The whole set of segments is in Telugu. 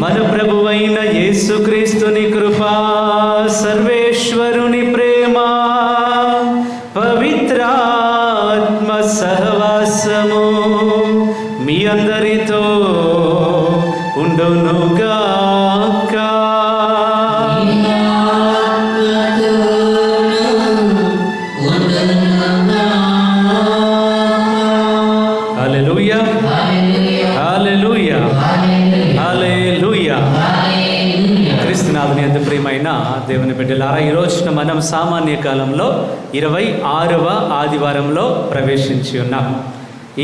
మన ప్రభువైన యేసుక్రీస్తుని కృపా, సర్వేశ్వరుని ప్రేమ, పవిత్రాత్మ సహవాసము మీ అందరితో ఉండునుగాక. హల్లెలూయా, హల్లెలూయా, హల్లెలూయా. క్రీస్తునాథుని యందు ప్రియమైన దేవుని బిడ్డలారా, ఈ రోజున మనం సామాన్య కాలంలో 26వ ఆదివారంలో ప్రవేశించి ఉన్నాం.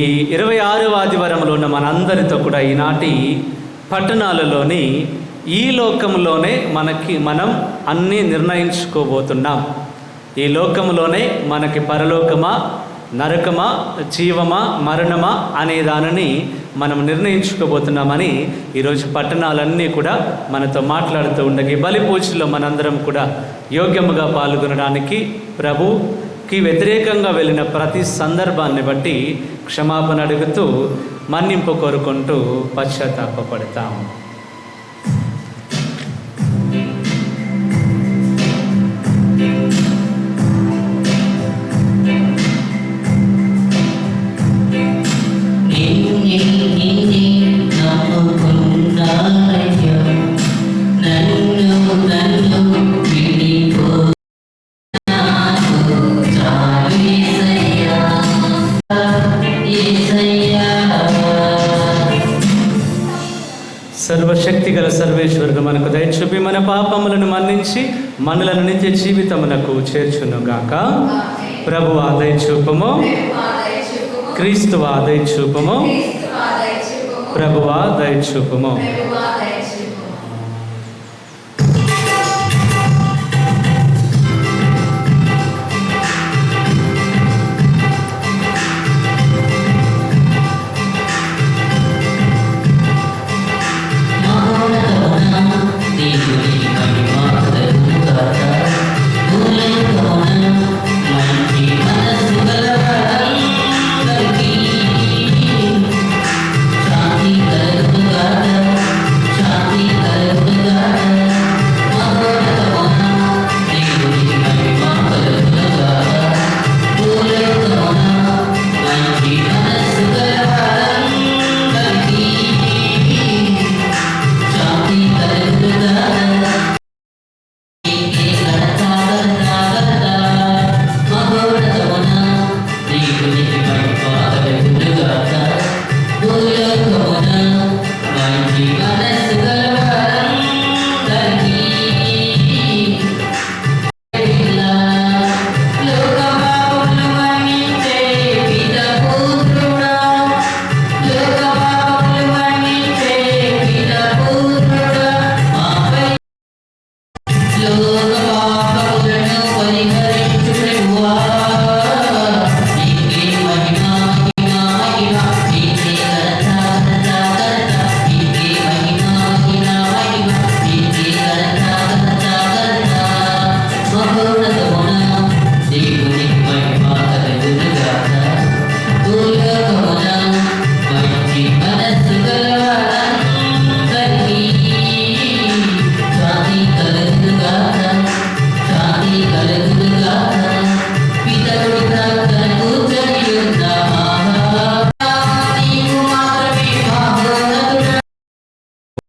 ఈ 26వ ఆదివారంలో ఉన్న మనందరితో కూడా ఈనాటి పట్టణాలలోని ఈ లోకంలోనే మనం అన్నీ నిర్ణయించుకోబోతున్నాం. ఈ లోకంలోనే మనకి పరలోకమా, నరకమా, జీవమా, మరణమా అనే దానిని మనం నిర్ణయించుకోబోతున్నామని ఈరోజు పట్టణాలన్నీ కూడా మనతో మాట్లాడుతూ ఉండగా, బలి పూజలో మనందరం కూడా యోగ్యముగా పాల్గొనడానికి ప్రభుకి వ్యతిరేకంగా వెళ్ళిన ప్రతి సందర్భాన్ని బట్టి క్షమాపణ అడుగుతూ మన్నింపు కోరుకుంటూ పశ్చాత్తాపపడతాం. సర్వశక్తి గల సర్వేశ్వరుడు మనకు దయచూపి మన పాపములను మన్నించి మనలను నిత్య జీవితమునకు చేర్చునుగాక. ప్రభువా దయచూపము, క్రీస్తువా దయచూపము, ప్రభువా దయచూపము.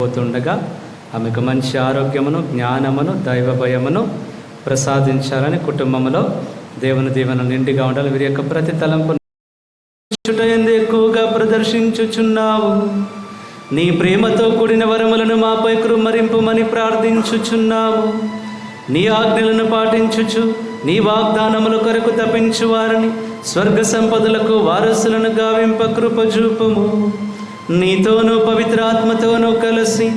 పోతుండగా ఆమెకు మంచి ఆరోగ్యమును, జ్ఞానమును, దైవ భయమును ప్రసాదించాలని, కుటుంబంలో దేవుని దీవెన నిండిగా ఉండాలి. వీరి యొక్క ప్రతి తలంపు ఎక్కువగా ప్రదర్శించుచున్నావు. నీ ప్రేమతో కూడిన వరములను మాపై కృమ్మరింపుమని ప్రార్థించుచున్నావు. నీ ఆజ్ఞలను పాటించుచు నీ వాగ్దానముల కొరకు తప్పించు వారిని స్వర్గ సంపదలకు వారసులను గావింప కృపజూపము. నీతోనూ పవిత్రాత్మతోనూ కలిసి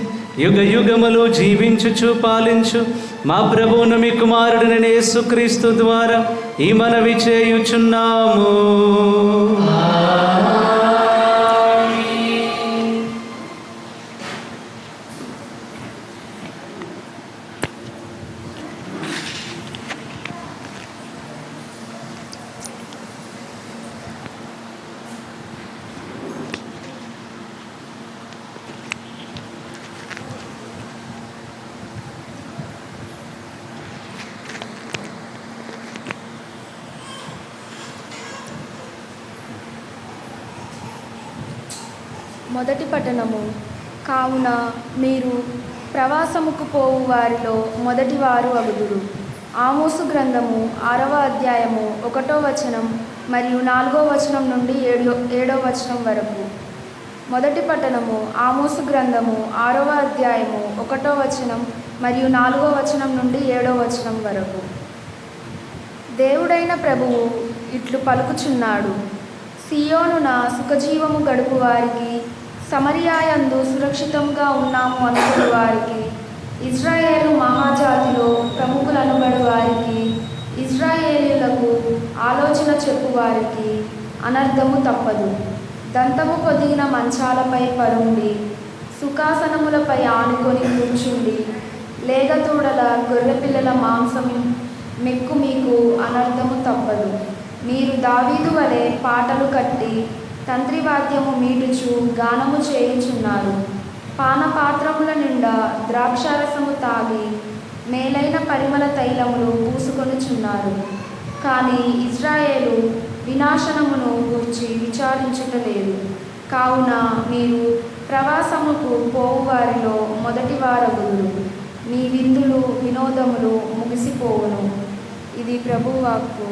యుగ యుగములు జీవించుచు పాలించు మా ప్రభువును మీ కుమారుడిని యేసుక్రీస్తు ద్వారా ఈ మనవి చేయుచున్నాము. మొదటి పట్టణము. కావున మీరు ప్రవాసముకు పోవు వారిలో మొదటివారు అగుదురు. ఆమోసు గ్రంథము 6వ అధ్యాయము 1వ వచనం మరియు 4వ వచనం నుండి 7వ వచనం వరకు. మొదటి పట్టణము ఆమోసు గ్రంథము 6వ అధ్యాయము 1వ వచనం మరియు 4వ వచనం నుండి 7వ వచనం వరకు. దేవుడైన ప్రభువు ఇట్లు పలుకుచున్నాడు: సియోనున సుఖజీవము గడుపు వారికి, సమరియాయందు సురక్షితంగా ఉన్నాము అనుకుని వారికి, ఇజ్రాయేలు మహాజాతిలో ప్రముఖులనబడు వారికి, ఇజ్రాయేలీలకు ఆలోచన చెప్పు వారికి అనర్థము తప్పదు. దంతము పొదిగిన మంచాలపై పరుండి, సుఖాసనములపై ఆనుకొని కూర్చుండి, లేగతూడల గొర్రెపిల్లల మాంసం మెక్కు మీకు అనర్థము తప్పదు. మీరు దావీదు వలె పాటలు కట్టి తంత్రివాద్యము మీటుచు గానము చేయుచున్నారు. పానపాత్రముల నిండా ద్రాక్షారసము తాగి మేలైన పరిమళ తైలములు పూసుకొనుచున్నారు. కానీ ఇజ్రాయేలు వినాశనమును గూర్చి విచారించుటలేదు. కావున మీరు ప్రవాసముకు పోవు వారిలో మొదటి వారగుదురు. మీ విందులు వినోదములు ముగిసిపోవును. ఇది ప్రభువు వాక్కు.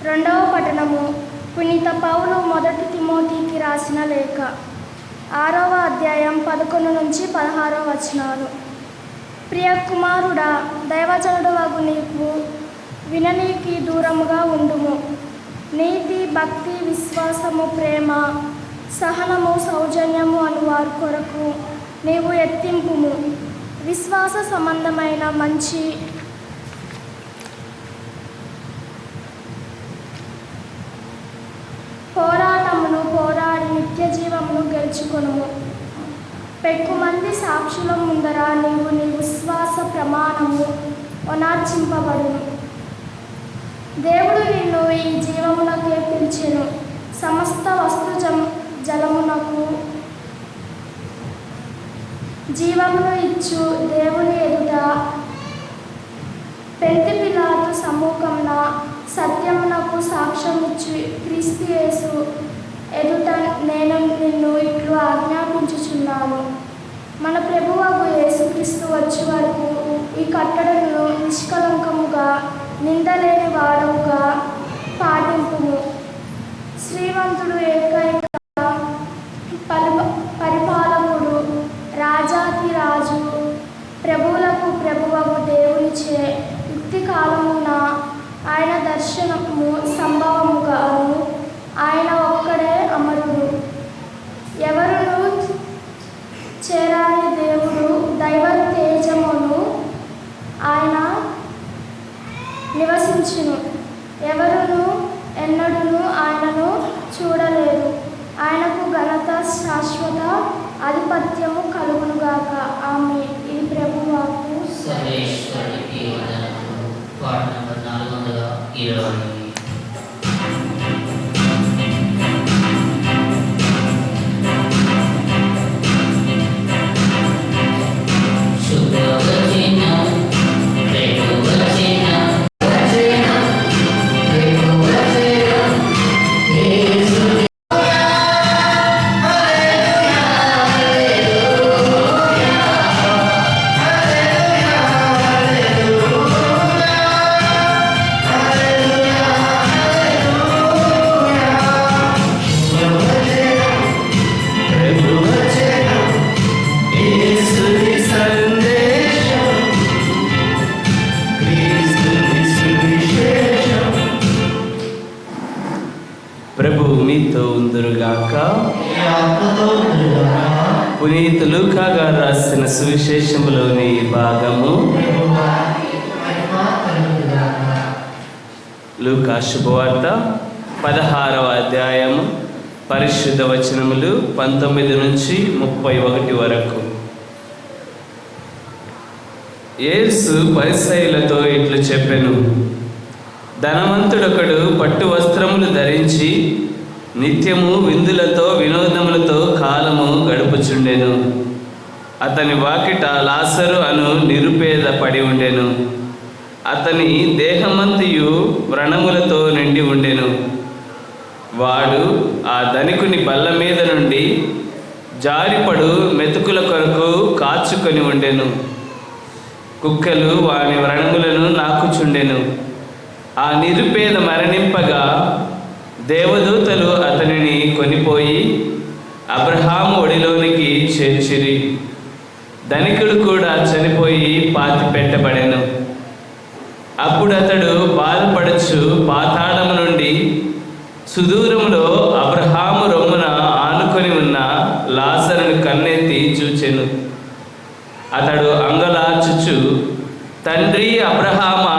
రెండవ పట్టణము. పునీత పౌలు మొదటి తిమోతికి రాసిన లేఖ. 6వ అధ్యాయం 11 నుంచి 16వ వచనాలు. ప్రియ కుమారుడా, దైవజనుడు వగు నీకు విననీకి దూరముగా ఉండుము. నీతి, భక్తి, విశ్వాసము, ప్రేమ, సహనము, సౌజన్యము అను వారి కొరకు నీవు ఎత్తింపుము. విశ్వాస సంబంధమైన మంచి పోరాటమును పోరాడి నిత్య జీవమును గెలుచుకొనుము. పెక్కుమంది సాక్షుల ముందర నీవు నీ విశ్వాస ప్రమాణము ఒనార్చింపబడును. దేవుడు నిన్ను ఈ జీవమునకే పిలిచెను. సమస్త వస్తు జలమునకు జీవమును ఇచ్చు దేవుని ఎదుట పెంతి పిలాతు సమ్ముఖమున సత్యమునకు సాక్ష్యమిచ్చి క్రీస్తు యేసు ఎదుట నేను నిన్ను ఇట్లు ఆజ్ఞాపించుచున్నాను. మన ప్రభువగు యేసుక్రీస్తు వచ్చే వరకు ఈ కట్టడను నిష్కలంకముగా నిందలేని వాడవుగా పాటింపుము. శ్రీమంతుడు, ఏకైక పరిపాలకుడు, రాజాతి రాజు, ప్రభువులకు ప్రభువగు దేవునిచే యుక్తి కాలమున ఆయన దర్శనము సంభవముగాను ఆయన ఒక్కడే అమరుడు. ఎవరును చేరాని దేవుడు దైవ తేజమును ఆయన నివసించును. ఎవరును ఎన్నడూను ఆయనను చూడలేదు. ఆయనకు ఘనత, శాశ్వత ఆధిపత్యము కలుగునుగాక. ఆమె. ఈ ప్రభువు వాక్కు. Hallelujah. ప్రభు మీతో ఉందురుగాక. పునీత లూకా గారు రాసిన సువిశేషములోని భాగము. లూకా శుభవార్త 16వ అధ్యాయము పరిశుద్ధ వచనములు 19 నుంచి 31 వరకు. యేసు పరిసయ్యులతో ఇట్లు చెప్పెను: ధనవంతుడొకడు పట్టు వస్త్రములు ధరించి నిత్యము విందులతో వినోదములతో కాలము గడుపుచుండెను. అతని వాకిట లాజరు అను నిరుపేద పడి ఉండెను. అతని దేహమంతయు వ్రణములతో నిండి ఉండెను. వాడు ఆ ధనికుని బల్ల మీద నుండి జారిపడు మెతుకుల కొరకు కాచుకొని ఉండెను. కుక్కలు వాని వ్రణములను నాకుచుండెను. ఆ నిరుపేద మరణింపగా దేవదూతలు అతనిని కొనిపోయి అబ్రహాము ఒడిలోనికి చేర్చిరి. ధనికుడు కూడా చనిపోయి పాతి పెట్టబడెను. అప్పుడు అతడు బాధపడుచు పాతాళము నుండి సుదూరములో అబ్రహాము రొమ్మున ఆనుకొని ఉన్న లాజరును కన్నెత్తి చూచెను. అతడు అంగలార్చుచు, తండ్రి అబ్రహామా,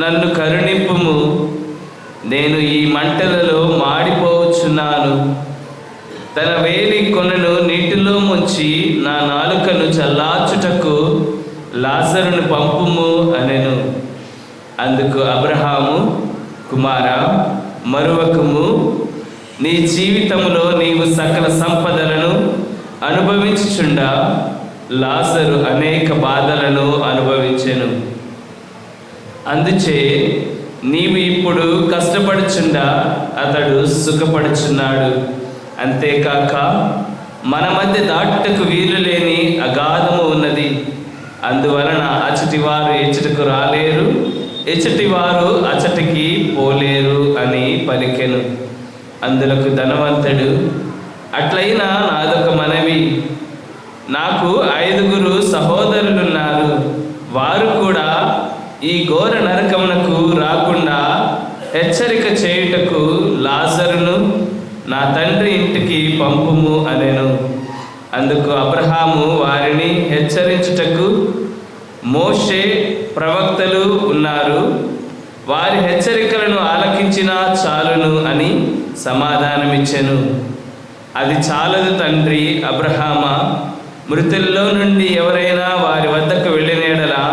నన్ను కరుణింపుము, నేను ఈ మంటలలో మాడిపోవచ్చున్నాను. తన వేలి కొనను నీటిలో ముంచి నా నాలుకను చల్లార్చుటకు లాజరును పంపుము అనెను. అందుకు అబ్రహాము, కుమారా, మరువకము, నీ జీవితములో నీవు సకల సంపదలను అనుభవించుచుండా లాజరు అనేక బాధలను అనుభవించెను. అందుచే నీవు ఇప్పుడు కష్టపడుచుండా అతడు సుఖపడుచున్నాడు. అంతేకాక మన మధ్య దాటుటకు వీలు లేని అగాధము ఉన్నది. అందువలన అచటివారు ఎచ్చటకు రాలేరు, ఎచ్చటివారు అచటికి పోలేరు అని పలికెను. అందులకు ధనవంతుడు, అట్లయినా నాదొక మనవి. నాకు 5 సహోదరులున్నారు. వారు కూడా ఈ ఘోర నరకమునకు రాకుండా హెచ్చరిక చేయుటకు లాజరును నా తండ్రి ఇంటికి పంపుము అనెను. అందుకు అబ్రహాము వారిని హెచ్చరించుటకు మోషే, ప్రవక్తలు ఉన్నారు. వారి హెచ్చరికలను ఆలకించినా చాలును అని సమాధానమిచ్చెను. అది చాలదు తండ్రి అబ్రహామా, మృతుల్లో నుండి ఎవరైనా వారి వద్దకు వెళ్ళినేడలా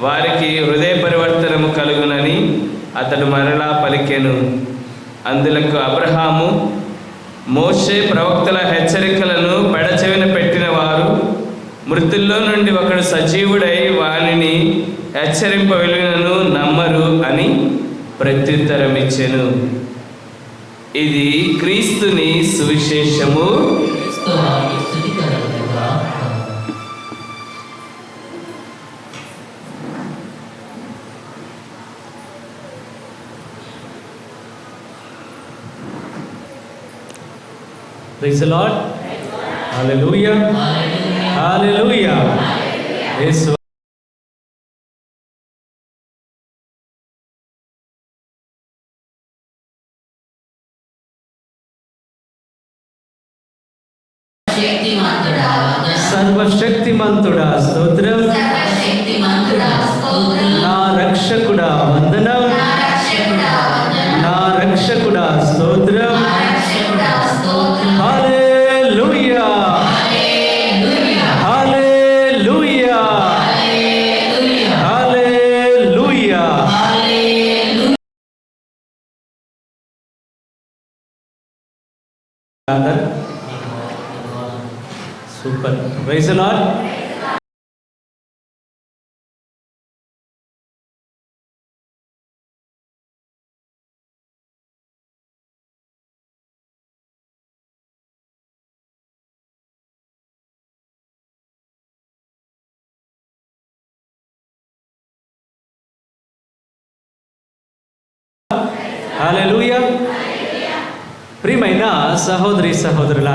వారికి హృదయ పరివర్తనము కలుగునని అతడు మరలా పలికెను. అందులకు అబ్రహాము, మోషే ప్రవక్తల హెచ్చరికలను పెడచెవిన పెట్టిన వారు మృతుల్లో నుండి ఒకడు సజీవుడై వానిని హెచ్చరింపవెలినను నమ్మరు అని ప్రత్యుత్తరమిచ్చెను. ఇది క్రీస్తుని సువిశేషము. Praise the Lord. Hallelujah. Hallelujah. యేసు సర్వశక్తిమంతుడా స్తోత్రం. నా రక్షకుడా వందనం. నా రక్షకుడా స్తోత్రం. హల్లెలూయా. హల్లెలూయా. హల్లెలూయా. సూపర్. Praise the lord. హల్లెలూయా. ప్రియమైన సహోదరి సహోదరుల,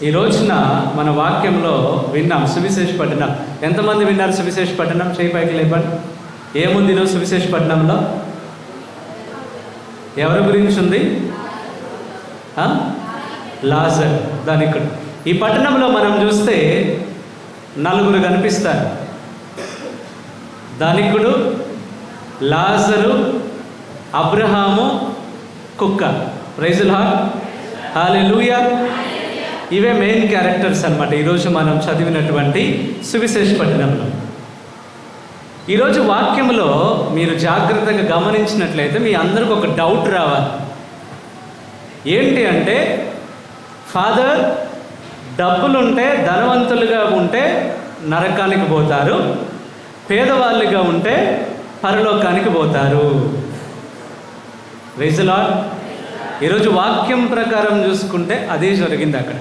ఈ రోజున మన వాక్యంలో విన్నాం సువిశేష పట్టణం. ఎంతమంది విన్నారు సువిశేష పట్టణం? చేయి పైకి లేపండి. ఏముంది ఈరోజు సువిశేష పట్టణంలో? ఎవరి గురించి ఉంది? లాజర్, ధనికుడు. ఈ పట్టణంలో మనం చూస్తే 4 కనిపిస్తారు. ధనికుడు, లాజరు, అబ్రహాము, కుక్క. ప్రైజ్ ది లార్డ్, హల్లెలూయా. ఇవే మెయిన్ క్యారెక్టర్స్ అన్నమాట ఈరోజు మనం చదివినటువంటి సువిశేష పట్టణంలో. ఈరోజు వాక్యంలో మీరు జాగ్రత్తగా గమనించినట్లయితే మీ అందరికి ఒక డౌట్ రావాలి. ఏంటి అంటే, ఫాదర్, డబ్బులుంటే ధనవంతులుగా ఉంటే నరకానికి పోతారు, పేదవాళ్ళుగా ఉంటే పరలోకానికి పోతారు. Praise the lord. ఈరోజు వాక్యం ప్రకారం చూసుకుంటే అదే జరిగింది అక్కడ.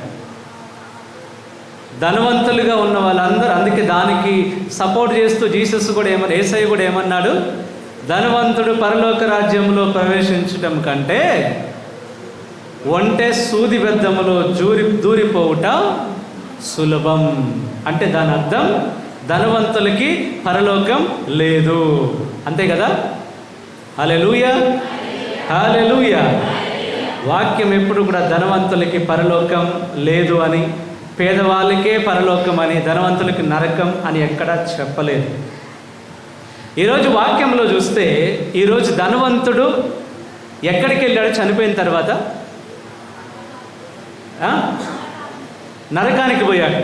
ధనవంతులుగా ఉన్న వాళ్ళందరూ, అందుకే దానికి సపోర్ట్ చేస్తూ జీసస్ కూడా యేసయ్య కూడా ఏమన్నాడు, ధనవంతుడు పరలోక రాజ్యంలో ప్రవేశించటం కంటే ఒంటె సూది బెద్దములో దూరిపోవుట సులభం. అంటే దాని అర్థం ధనవంతులకి పరలోకం లేదు, అంతే కదా. హల్లెలూయా, హల్లెలూయా. వాక్యం ఎప్పుడు కూడా ధనవంతులకి పరలోకం లేదు అని, పేదవాళ్ళకే పరలోకం అని, ధనవంతులకి నరకం అని ఎక్కడా చెప్పలేదు. ఈరోజు వాక్యంలో చూస్తే ఈరోజు ధనవంతుడు ఎక్కడికి వెళ్ళాడు చనిపోయిన తర్వాత? నరకానికి పోయాడు.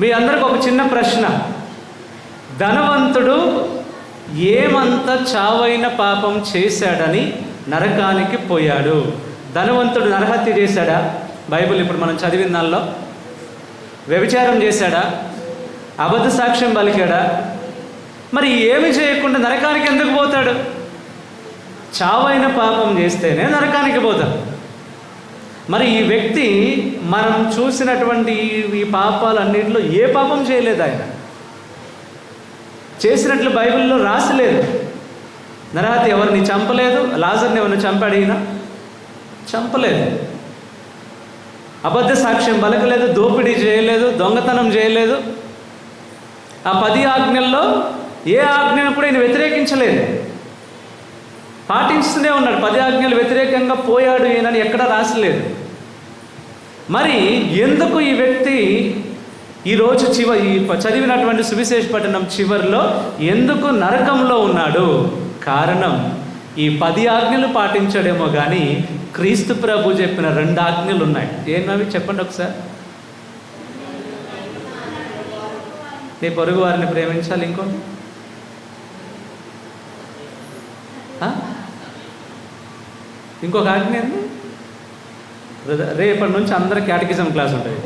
మీ అందరికి ఒక చిన్న ప్రశ్న, ధనవంతుడు ఏమంత చావైన పాపం చేశాడని నరకానికి పోయాడు? ధనవంతుడు నరహత్య చేశాడా? బైబిల్ ఇప్పుడు మనం చదివిన దానిలో వ్యభిచారం చేశాడా? అబద్ధ సాక్ష్యం పలికాడా? మరి ఏమి చేయకుండా నరకానికి ఎందుకు పోతాడు? చావైన పాపం చేస్తేనే నరకానికి పోతాడు. మరి ఈ వ్యక్తి మనం చూసినటువంటి ఈ పాపాలన్నింటిలో ఏ పాపం చేయలేదు. ఆయన చేసినట్లు బైబిల్లో రాసలేదు. నరహత్య ఎవరిని చంపలేదు, లాజర్ని ఎవరిని చంపాడు? ఈయన చంపలేదు. అబద్ధ సాక్ష్యం పలకలేదు, దోపిడీ చేయలేదు, దొంగతనం చేయలేదు. ఆ 10 ఆజ్ఞల్లో ఏ ఆజ్ఞను కూడా ఈయన వ్యతిరేకించలేదు, పాటిస్తూనే ఉన్నాడు. 10 ఆజ్ఞలు వ్యతిరేకంగా పోయాడు ఈయనని ఎక్కడా రాసలేదు. మరి ఎందుకు ఈ వ్యక్తి ఈరోజు ఈ చదివినటువంటి సువిశేష పట్టణం చివరిలో ఎందుకు నరకంలో ఉన్నాడు? కారణం, ఈ 10 ఆజ్ఞలు పాటించడేమో కానీ క్రీస్తు ప్రభు చెప్పిన 2 ఆజ్ఞలు ఉన్నాయి. ఏమవి చెప్పండి ఒకసారి. నీ పొరుగు వారిని ప్రేమించాలి, ఇంకోటి ఇంకొక ఆజ్ఞ ఏంది? రేపటి నుంచి అందరి క్యాటకిజం క్లాస్ ఉంటుంది.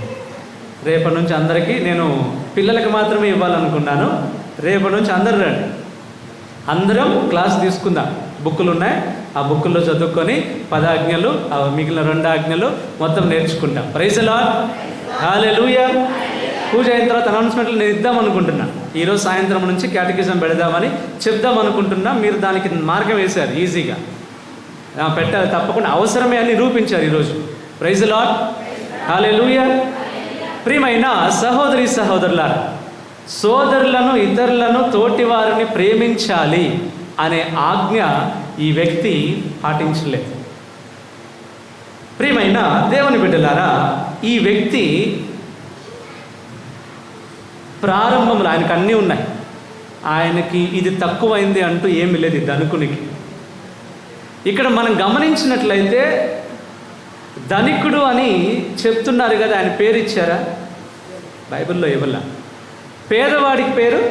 రేపటి నుంచి అందరికీ, నేను పిల్లలకి మాత్రమే ఇవ్వాలనుకున్నాను. రేపటి నుంచి అందరు రండి, అందరం క్లాస్ తీసుకుందాం. బుక్కులు ఉన్నాయి, ఆ బుక్కుల్లో చదువుకొని 10 ఆజ్ఞలు, మిగిలిన 2 ఆజ్ఞలు మొత్తం నేర్చుకుంటాం. ప్రైజ్ ది లార్డ్, హల్లెలూయా. పూజ అయిన తర్వాత అనౌన్స్మెంట్లు నేను ఇద్దాం అనుకుంటున్నా. ఈరోజు సాయంత్రం నుంచి క్యాటకిజం పెడదామని చెప్దాం అనుకుంటున్నా. మీరు దానికి మార్గం వేశారు, ఈజీగా పెట్టాలి, తప్పకుండా అవసరమే అని నిరూపించారు ఈరోజు. ప్రైజ్ ది లార్డ్, హల్లెలూయా. ప్రియమైన సహోదరి సహోదరులారా, సోదరులను, ఇతరులను, తోటి వారిని ప్రేమించాలి అనే ఆజ్ఞ ఈ వ్యక్తి పాటించలేదు. ప్రియమైన దేవుని బిడ్డలారా, ఈ వ్యక్తి ప్రారంభంలో ఆయనకు అన్నీ ఉన్నాయి, ఆయనకి ఇది తక్కువైంది అంటూ ఏమి లేదు ఈ ధనికునికి. ఇక్కడ మనం గమనించినట్లయితే ధనికుడు అని చెప్తున్నారు కదా, ఆయన పేరు ఇచ్చారా? బైబిల్లో ఇవ్వలా. పేదవాడికి పేరు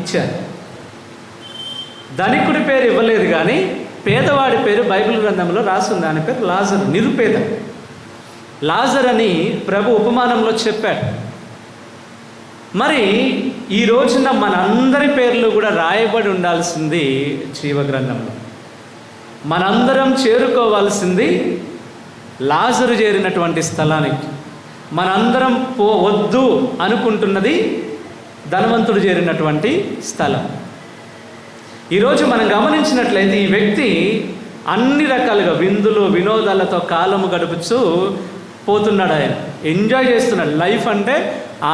ఇచ్చారు, ధనికుడి పేరు ఇవ్వలేదు. కానీ పేదవాడి పేరు బైబిల్ గ్రంథంలో రాసింది. ఆయన పేరు లాజరు, నిరుపేద. లాజర్ అని ప్రభు ఉపమానంలో చెప్పాడు. మరి ఈ రోజున మనందరి పేర్లు కూడా రాయబడి ఉండాల్సింది జీవగ్రంథంలో. మనందరం చేరుకోవాల్సింది లాజరు చేరినటువంటి స్థలానికి. మనందరం వద్దు అనుకుంటున్నది ధనవంతుడు చేరినటువంటి స్థలం. ఈరోజు మనం గమనించినట్లయితే ఈ వ్యక్తి అన్ని రకాలుగా విందులు వినోదాలతో కాలము గడుపుతూ పోతున్నాడు. ఆయన ఎంజాయ్ చేస్తున్నాడు. లైఫ్ అంటే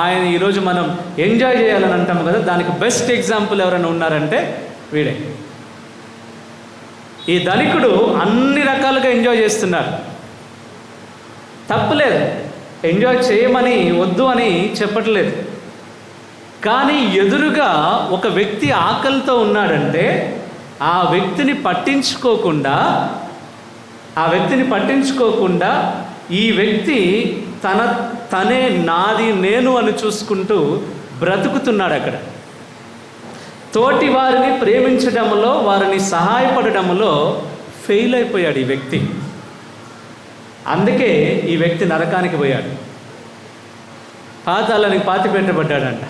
ఆయన ఈరోజు మనం ఎంజాయ్ చేయాలని అంటాం కదా, దానికి బెస్ట్ ఎగ్జాంపుల్ ఎవరైనా ఉన్నారంటే వీడే. ఈ ధనికుడు అన్ని రకాలుగా ఎంజాయ్ చేస్తున్నాడు. తప్పులేదు, ఎంజాయ్ చేయమని వద్దు అని చెప్పట్లేదు. కానీ ఎదురుగా ఒక వ్యక్తి ఆకలితో ఉన్నాడంటే ఆ వ్యక్తిని పట్టించుకోకుండా ఈ వ్యక్తి తనే నాది నేను అని చూసుకుంటూ బ్రతుకుతున్నాడు. అక్కడ తోటి వారిని ప్రేమించడంలో, వారిని సహాయపడడంలో ఫెయిల్ అయిపోయాడు ఈ వ్యక్తి. అందుకే ఈ వ్యక్తి నరకానికి పోయాడు, పాతాళానికి పాతిపెట్టబడ్డాడంట.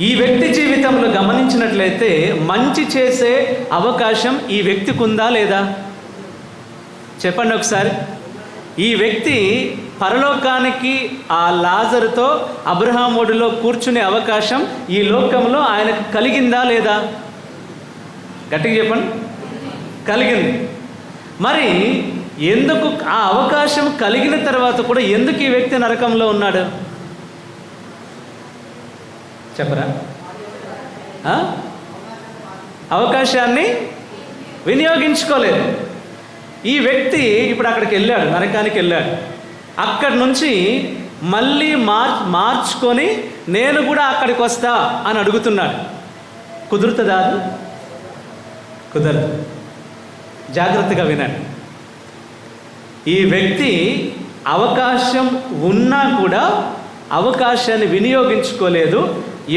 ఈ వ్యక్తి జీవితంలో గమనించినట్లయితే మంచి చేసే అవకాశం ఈ వ్యక్తికి ఉందా లేదా? చెప్పండి ఒకసారి. ఈ వ్యక్తి పరలోకానికి ఆ లాజరుతో అబ్రహాము ఒడిలో కూర్చునే అవకాశం ఈ లోకంలో ఆయనకు కలిగిందా లేదా? గట్టిగా చెప్పండి. కలిగింది. మరి ఎందుకు ఆ అవకాశం కలిగిన తర్వాత కూడా ఎందుకు ఈ వ్యక్తి నరకంలో ఉన్నాడు? చెప్పరా? అవకాశాన్ని వినియోగించుకోలేదు. ఈ వ్యక్తి ఇప్పుడు అక్కడికి వెళ్ళాడు, నరకానికి వెళ్ళాడు. అక్కడి నుంచి మళ్ళీ మార్చుకొని నేను కూడా అక్కడికి వస్తా అని అడుగుతున్నాడు. కుదురుతుందా? కుదరదు. జాగ్రత్తగా వినండి. ఈ వ్యక్తి అవకాశం ఉన్నా కూడా అవకాశాన్ని వినియోగించుకోలేదు.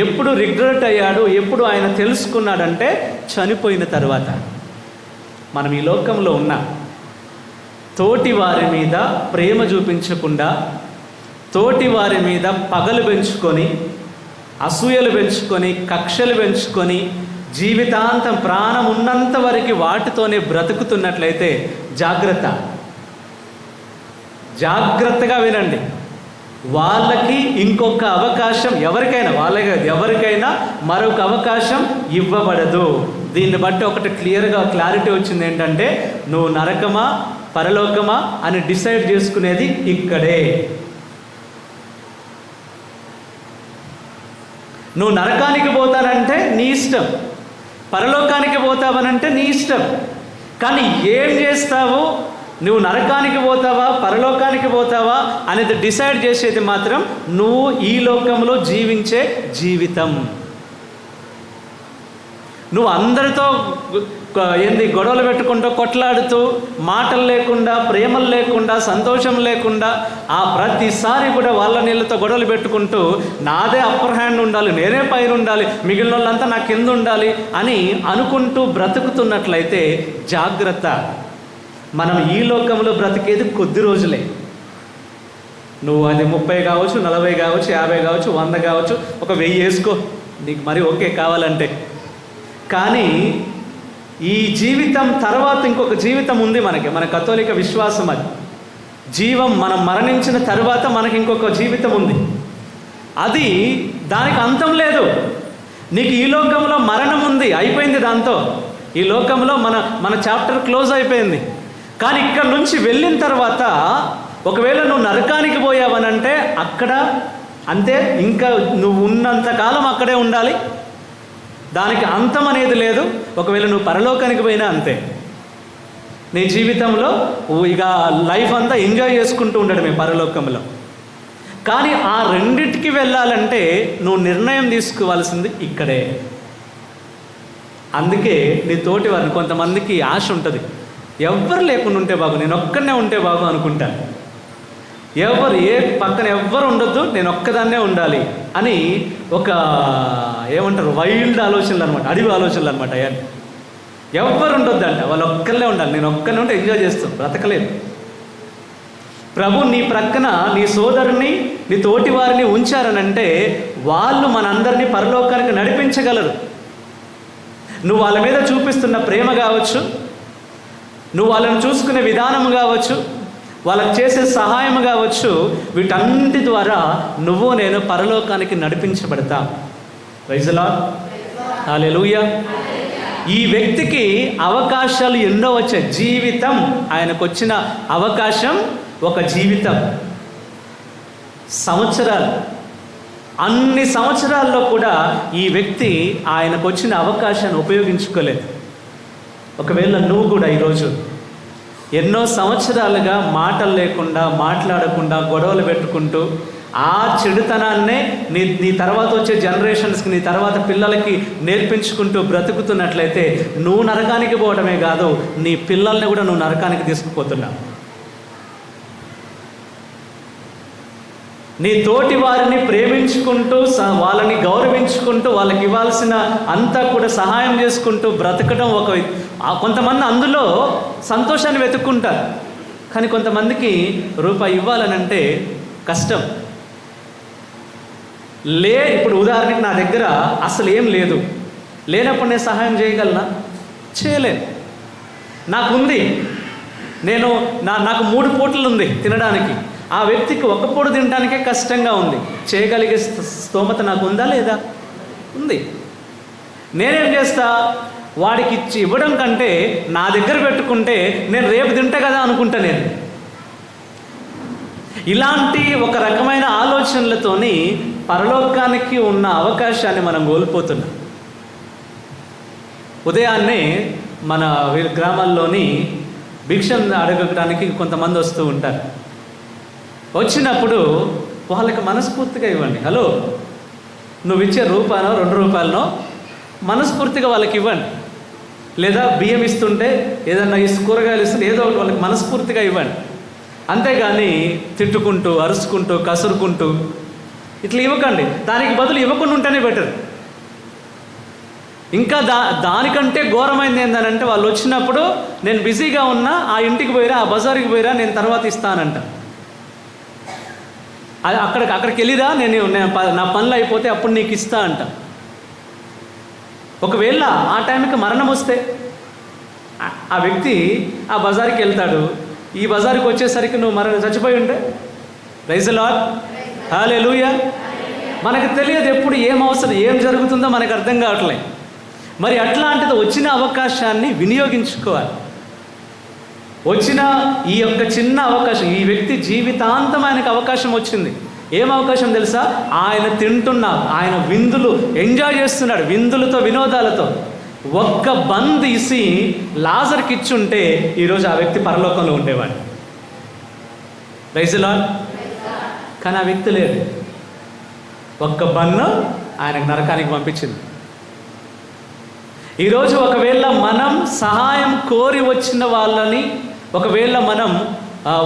ఎప్పుడు రిగ్రెట్ అయ్యాడు, ఎప్పుడు ఆయన తెలుసుకున్నాడంటే చనిపోయిన తర్వాత. మనం ఈ లోకంలో ఉన్న తోటి వారి మీద ప్రేమ చూపించకుండా, తోటి వారి మీద పగలు పెంచుకొని, అసూయలు పెంచుకొని, కక్షలు పెంచుకొని, జీవితాంతం ప్రాణం ఉన్నంత వరకు వాటితోనే బ్రతుకుతున్నట్లయితే జాగ్రత్తగా వినండి. వాళ్ళకి ఇంకొక అవకాశం ఎవరికైనా మరొక అవకాశం ఇవ్వబడదు. దీన్ని బట్టి ఒకటి క్లారిటీ వచ్చింది ఏంటంటే, నువ్వు నరకమా పరలోకమా అని డిసైడ్ చేసుకునేది ఇక్కడే. నువ్వు నరకానికి పోతానంటే నీ ఇష్టం, పరలోకానికి పోతావనంటే నీ ఇష్టం. కానీ ఏం చేస్తావు, నువ్వు నరకానికి పోతావా పరలోకానికి పోతావా అనేది డిసైడ్ చేసేది మాత్రం నువ్వు ఈ లోకంలో జీవించే జీవితం. నువ్వు అందరితో గొడవలు పెట్టుకుంటూ, కొట్లాడుతూ, మాటలు లేకుండా, ప్రేమలు లేకుండా, సంతోషం లేకుండా, ఆ ప్రతిసారి కూడా వాళ్ళ నీళ్ళతో గొడవలు పెట్టుకుంటూ నాదే అప్పర్ హ్యాండ్ ఉండాలి, నేనే పైన ఉండాలి, మిగిలిన వాళ్ళంతా నా కింద ఉండాలి అని అనుకుంటూ బ్రతుకుతున్నట్లయితే జాగ్రత్త. మనం ఈ లోకంలో బ్రతికేది కొద్ది రోజులే. నువ్వు అది 30 కావచ్చు, 40 కావచ్చు, 50 కావచ్చు, 100 కావచ్చు, ఒక 1000 వేసుకో నీకు మరి ఓకే కావాలంటే. కానీ ఈ జీవితం తర్వాత ఇంకొక జీవితం ఉంది మన కథోలిక విశ్వాసం. అది జీవం. మనం మరణించిన తర్వాత మనకి ఇంకొక జీవితం ఉంది. అది దానికి అంతం లేదు. నీకు ఈ లోకంలో మరణం ఉంది, అయిపోయింది. దాంతో ఈ లోకంలో మన చాప్టర్ క్లోజ్ అయిపోయింది. కానీ ఇక్కడ నుంచి వెళ్ళిన తర్వాత ఒకవేళ నువ్వు నరకానికి పోయావనంటే అక్కడ అంతే, ఇంకా నువ్వు ఉన్నంతకాలం అక్కడే ఉండాలి. దానికి అంతం అనేది లేదు. ఒకవేళ నువ్వు పరలోకానికి పోయినా అంతే. నీ జీవితంలో ఇక లైఫ్ అంతా ఎంజాయ్ చేసుకుంటూ ఉండడమే పరలోకంలో. కానీ ఆ రెండిటికి వెళ్ళాలంటే నువ్వు నిర్ణయం తీసుకోవాల్సింది ఇక్కడే. అందుకే నీ తోటి వారిని, కొంతమందికి ఆశ ఉంటుంది, ఎవ్వరు లేకుండా ఉంటే బాగు, నేను ఒక్కడనే ఉంటే బాగు అనుకుంటాను. పక్కన ఎవ్వరు ఉండొద్దు, నేను ఒక్కదాన్నే ఉండాలి అని ఒక ఏమంటారు వైల్డ్ ఆలోచనలు అనమాట, అడవి ఆలోచనలు అనమాట. ఎవ్వరు ఉండొద్దంట, వాళ్ళు ఒక్కళ్ళే ఉండాలి. నేను ఒక్కనే ఉంటే ఎంజాయ్ చేస్తాను, బ్రతకలేదు. ప్రభు నీ ప్రక్కన నీ సోదరుని, నీ తోటి వారిని ఉంచారనంటే వాళ్ళు మనందరినీ పరలోకానికి నడిపించగలరు. నువ్వు వాళ్ళ మీద చూపిస్తున్న ప్రేమ కావచ్చు, నువ్వు వాళ్ళని చూసుకునే విధానం కావచ్చు, వాళ్ళకి చేసే సహాయం కావచ్చు, వీటన్నిటి ద్వారా నువ్వు నేను పరలోకానికి నడిపించబడతా. Praise the lord. హల్లెలూయా. ఈ వ్యక్తికి అవకాశాలు ఎన్నో వచ్చాయి. జీవితం, ఆయనకు వచ్చిన అవకాశం ఒక జీవితం, సంవత్సరాలు. అన్ని సంవత్సరాల్లో కూడా ఈ వ్యక్తి ఆయనకు వచ్చిన అవకాశాన్ని ఉపయోగించుకోలేదు. ఒకవేళ నువ్వు కూడా ఈరోజు ఎన్నో సంవత్సరాలుగా మాటలు లేకుండా, మాట్లాడకుండా, గొడవలు పెట్టుకుంటూ ఆ చెడుతనాన్నే నీ తర్వాత వచ్చే జనరేషన్స్కి, నీ తర్వాత పిల్లలకి నేర్పించుకుంటూ బ్రతుకుతున్నట్లయితే నువ్వు నరకానికి పోవడమే కాదు, నీ పిల్లల్ని కూడా నువ్వు నరకానికి తీసుకుపోతున్నావు. నీ తోటి వారిని ప్రేమించుకుంటూ, వాళ్ళని గౌరవించుకుంటూ, వాళ్ళకి ఇవ్వాల్సిన అంతా కూడా సహాయం చేసుకుంటూ బ్రతకడం కొంతమంది అందులో సంతోషాన్ని వెతుక్కుంటారు. కానీ కొంతమందికి రూపాయి ఇవ్వాలనంటే కష్టం. ఇప్పుడు ఉదాహరణకి నా దగ్గర అసలు ఏం లేదు, లేనప్పుడు నేను సహాయం చేయగలనా? చేయలేను. నాకుంది, నాకు 3 పూటలు ఉంది తినడానికి, ఆ వ్యక్తికి 1 పూట తినడానికే కష్టంగా ఉంది. చేయగలిగే స్తోమత నాకు ఉందా లేదా? ఉంది. నేనేం చేస్తా? వాడికి ఇవ్వడం కంటే నా దగ్గర పెట్టుకుంటే నేను రేపు తింటా కదా అనుకుంటా. నేను ఇలాంటి ఒక రకమైన ఆలోచనలతోని పరలోకానికి ఉన్న అవకాశాన్ని మనం కోల్పోతున్నాం. ఉదయాన్నే మన గ్రామాల్లోని భిక్షం అడగడానికి కొంతమంది వస్తూ ఉంటారు. వచ్చినప్పుడు వాళ్ళకి మనస్ఫూర్తిగా ఇవ్వండి. హలో, నువ్వు ఇచ్చే రూపాయనో 2 రూపాయలనో మనస్ఫూర్తిగా వాళ్ళకి ఇవ్వండి. లేదా బియ్యం ఇస్తుంటే, ఏదన్నా కూరగాయలు ఇస్తుంటే ఏదో ఒకటి వాళ్ళకి మనస్ఫూర్తిగా ఇవ్వండి. అంతేగాని తిట్టుకుంటూ, అరుచుకుంటూ, కసురుకుంటూ ఇట్లా ఇవ్వకండి. దానికి బదులు ఇవ్వకుండా ఉంటేనే బెటర్. ఇంకా దానికంటే ఘోరమైంది ఏంటంటే, వాళ్ళు వచ్చినప్పుడు నేను బిజీగా ఉన్నా, ఆ ఇంటికి పోయిరా, ఆ బజార్కి పోయిరా, నేను తర్వాత ఇస్తానంట. అక్కడికి వెళ్ళిరా, నా పనులు అయిపోతే అప్పుడు నీకు ఇస్తా అంట. ఒకవేళ ఆ టైంకి మరణం వస్తే ఆ వ్యక్తి ఆ బజార్కి వెళ్తాడు. ఈ బజార్కి వచ్చేసరికి నువ్వు చచ్చిపోయి ఉంటే, ప్రైజ్ ది లార్డ్, హల్లెలూయా. మనకు తెలియదు ఎప్పుడు ఏం జరుగుతుందో మనకు అర్థం కావట్లేదు. మరి అట్లాంటిది వచ్చిన అవకాశాన్ని వినియోగించుకోవాలి. వచ్చిన ఈ యొక్క చిన్న అవకాశం, ఈ వ్యక్తి జీవితాంతం ఆయనకు అవకాశం వచ్చింది. ఏం అవకాశం తెలుసా? ఆయన తింటున్నాడు, ఆయన విందులు ఎంజాయ్ చేస్తున్నాడు, విందులతో, వినోదాలతో. ఒక్క బంద్ ఇసి లాజర్కి ఇచ్చుంటే ఈరోజు ఆ వ్యక్తి పరలోకంలో ఉండేవాడు. Praise the lord. కానీ ఆ వ్యక్తి లేదు. ఒక్క బన్ను ఆయనకు నరకానికి పంపించింది. ఈరోజు ఒకవేళ మనం సహాయం కోరి వచ్చిన వాళ్ళని, ఒకవేళ మనం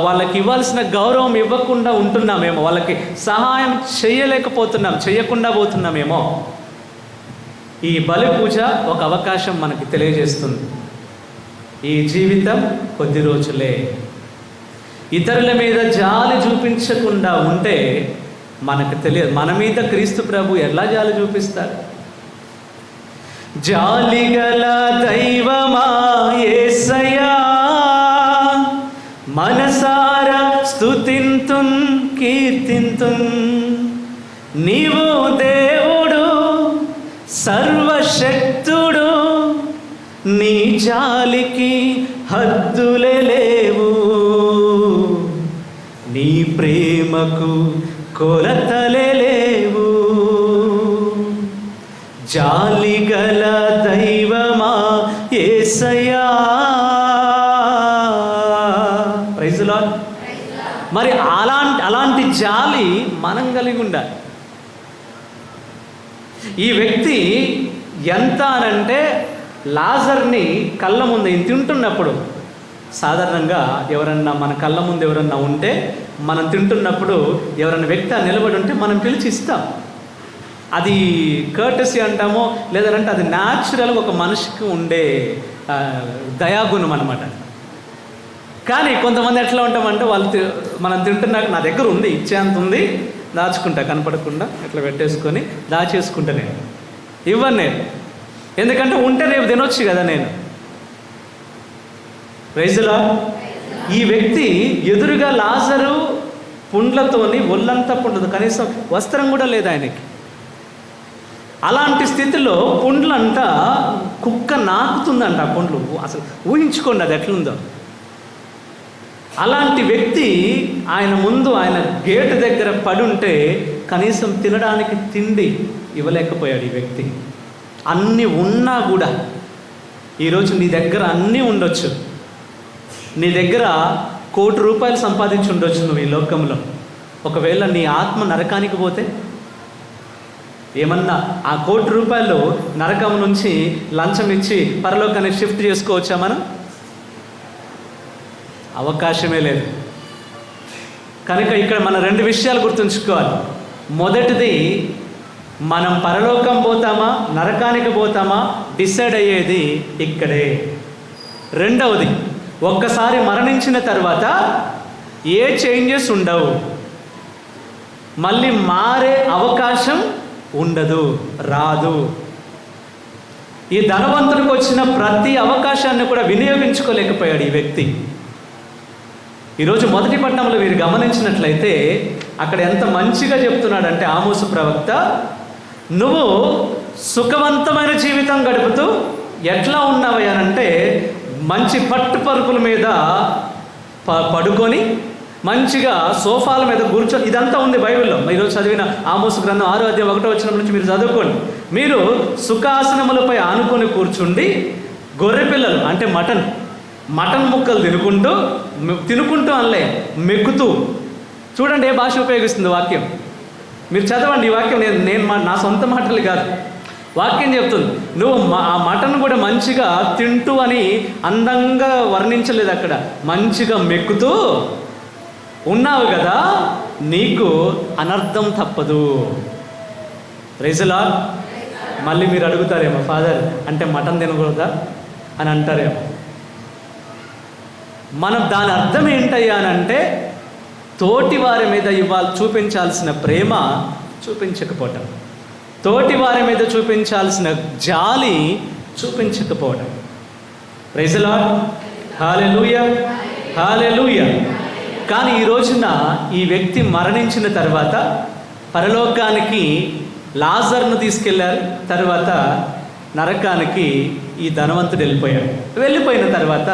వాళ్ళకి ఇవ్వాల్సిన గౌరవం ఇవ్వకుండా ఉంటున్నామేమో, వాళ్ళకి సహాయం చేయకుండా పోతున్నామేమో. ఈ బలి పూజ ఒక అవకాశం మనకి తెలియజేస్తుంది. ఈ జీవితం కొద్ది రోజులే. ఇతరుల మీద జాలి చూపించకుండా ఉంటే మనకు తెలియదు మన మీద క్రీస్తు ప్రభు ఎలా జాలి చూపిస్తాడు. జాలిగల దైవమా యేసయ్యా, మనసారా స్తుతింతున్ కీర్తింతున్. నీవు దేవుడు, సర్వశక్తుడు, నీ జాలికి హద్దులే లేవు, నీ ప్రేమకు కొలతలే లేవు. జాలిగల దైవమా యేసయ్యా. Praise the lord. మరి అలాంటి జాలి మనం కలిగి ఉండాలి. ఈ వ్యక్తి ఎంత అనంటే, లాజర్ని కళ్ళ ముందు తింటున్నప్పుడు, సాధారణంగా ఎవరన్నా మన కళ్ళ ముందు ఎవరన్నా ఉంటే, మనం తింటున్నప్పుడు ఎవరన్నా వ్యక్తి నిలబడి ఉంటే మనం పిలిచి ఇస్తాం. అది కర్టసీ అంటామో, లేదంటే అది న్యాచురల్గా ఒక మనిషికి ఉండే దయాగుణం అన్నమాట. కానీ కొంతమంది ఎట్లా ఉంటామంటే, మనం తింటున్నాక నా దగ్గర ఉంది, ఇచ్చేంత ఉంది, దాచుకుంటా, కనపడకుండా ఇట్లా పెట్టేసుకొని దాచేసుకుంటా. నేను ఇవ్వను. నేను ఎందుకంటే ఉంటే రేపు తినొచ్చు కదా నేను. Praise the lord. ఈ వ్యక్తి ఎదురుగా లాజరు పుండ్లతోని ఒళ్ళంతా పుండదు, కనీసం వస్త్రం కూడా లేదు ఆయనకి. అలాంటి స్థితిలో పుండ్లంట కుక్క నాకుతుందంట. ఆ పుండ్లు అసలు ఊహించుకోండి అది ఎట్లుందో. అలాంటి వ్యక్తి ఆయన ముందు, ఆయన గేటు దగ్గర పడుంటే కనీసం తినడానికి తిండి ఇవ్వలేకపోయాడు ఈ వ్యక్తి. అన్నీ ఉన్నా కూడా, ఈరోజు నీ దగ్గర అన్నీ ఉండొచ్చు, నీ దగ్గర ₹1,00,00,000 సంపాదించి ఉండొచ్చు నువ్వు ఈ లోకంలో. ఒకవేళ నీ ఆత్మ నరకానికి పోతే ఏమన్నా ఆ ₹1,00,00,000 నరకం నుంచి లంచం ఇచ్చి పరలోకాన్ని షిఫ్ట్ చేసుకోవచ్చా మనం? అవకాశమే లేదు. కనుక ఇక్కడ మనం 2 విషయాలు గుర్తుంచుకోవాలి. మొదటిది, మనం పరలోకం పోతామా నరకానికి పోతామా డిసైడ్ అయ్యేది ఇక్కడే. రెండవది, ఒక్కసారి మరణించిన తర్వాత ఏ చేంజెస్ ఉండవు, మళ్ళీ మారే అవకాశం ఉండదు, రాదు. ఈ ధనవంతుడికి వచ్చిన ప్రతి అవకాశాన్ని కూడా వినియోగించుకోలేకపోయాడు ఈ వ్యక్తి. ఈరోజు మొదటి పట్టణంలో మీరు గమనించినట్లయితే అక్కడ ఎంత మంచిగా చెప్తున్నాడంటే ఆమోసు ప్రవక్త, నువ్వు సుఖవంతమైన జీవితం గడుపుతూ ఎట్లా ఉన్నావయ్యానంటే మంచి పట్టుపరుపుల మీద పడుకొని మంచిగా సోఫాల మీద కూర్చొని, ఇదంతా ఉంది బైబిల్లో. ఈరోజు చదివిన ఆమోసు గ్రంథం 6వ అధ్యాయం 1వ వచనం నుంచి మీరు చదువుకోండి. మీరు సుఖాసనములపై ఆనుకొని కూర్చుండి గొర్రె పిల్లలు అంటే మటన్ ముక్కలు తినుకుంటూ అనలే, మెక్కుతూ. చూడండి ఏ భాష ఉపయోగిస్తుంది వాక్యం. మీరు చదవండి ఈ వాక్యం. నేను నా సొంత మాటలు కాదు, వాక్యం చెప్తుంది. నువ్వు ఆ మటన్ కూడా మంచిగా తింటూ అని అందంగా వర్ణించలేదు అక్కడ, మంచిగా మెక్కుతూ ఉన్నావు కదా, నీకు అనర్థం తప్పదు. Praise the lord. మళ్ళీ మీరు అడుగుతారేమో, ఫాదర్ అంటే మటన్ తినకూడదా అని అంటారేమో. మనం దాని అర్థం ఏంటయ్యా అంటే తోటి వారి మీద చూపించాల్సిన ప్రేమ చూపించకపోవటం, తోటి వారి మీద చూపించాల్సిన జాలి చూపించకపోవడం. Praise the lord. హల్లెలూయా, హల్లెలూయా. కానీ ఈ రోజున ఈ వ్యక్తి మరణించిన తర్వాత పరలోకానికి లాజర్ను తీసుకెళ్లారు, తర్వాత నరకానికి ఈ ధనవంతుడు వెళ్ళిపోయాడు. వెళ్ళిపోయిన తర్వాత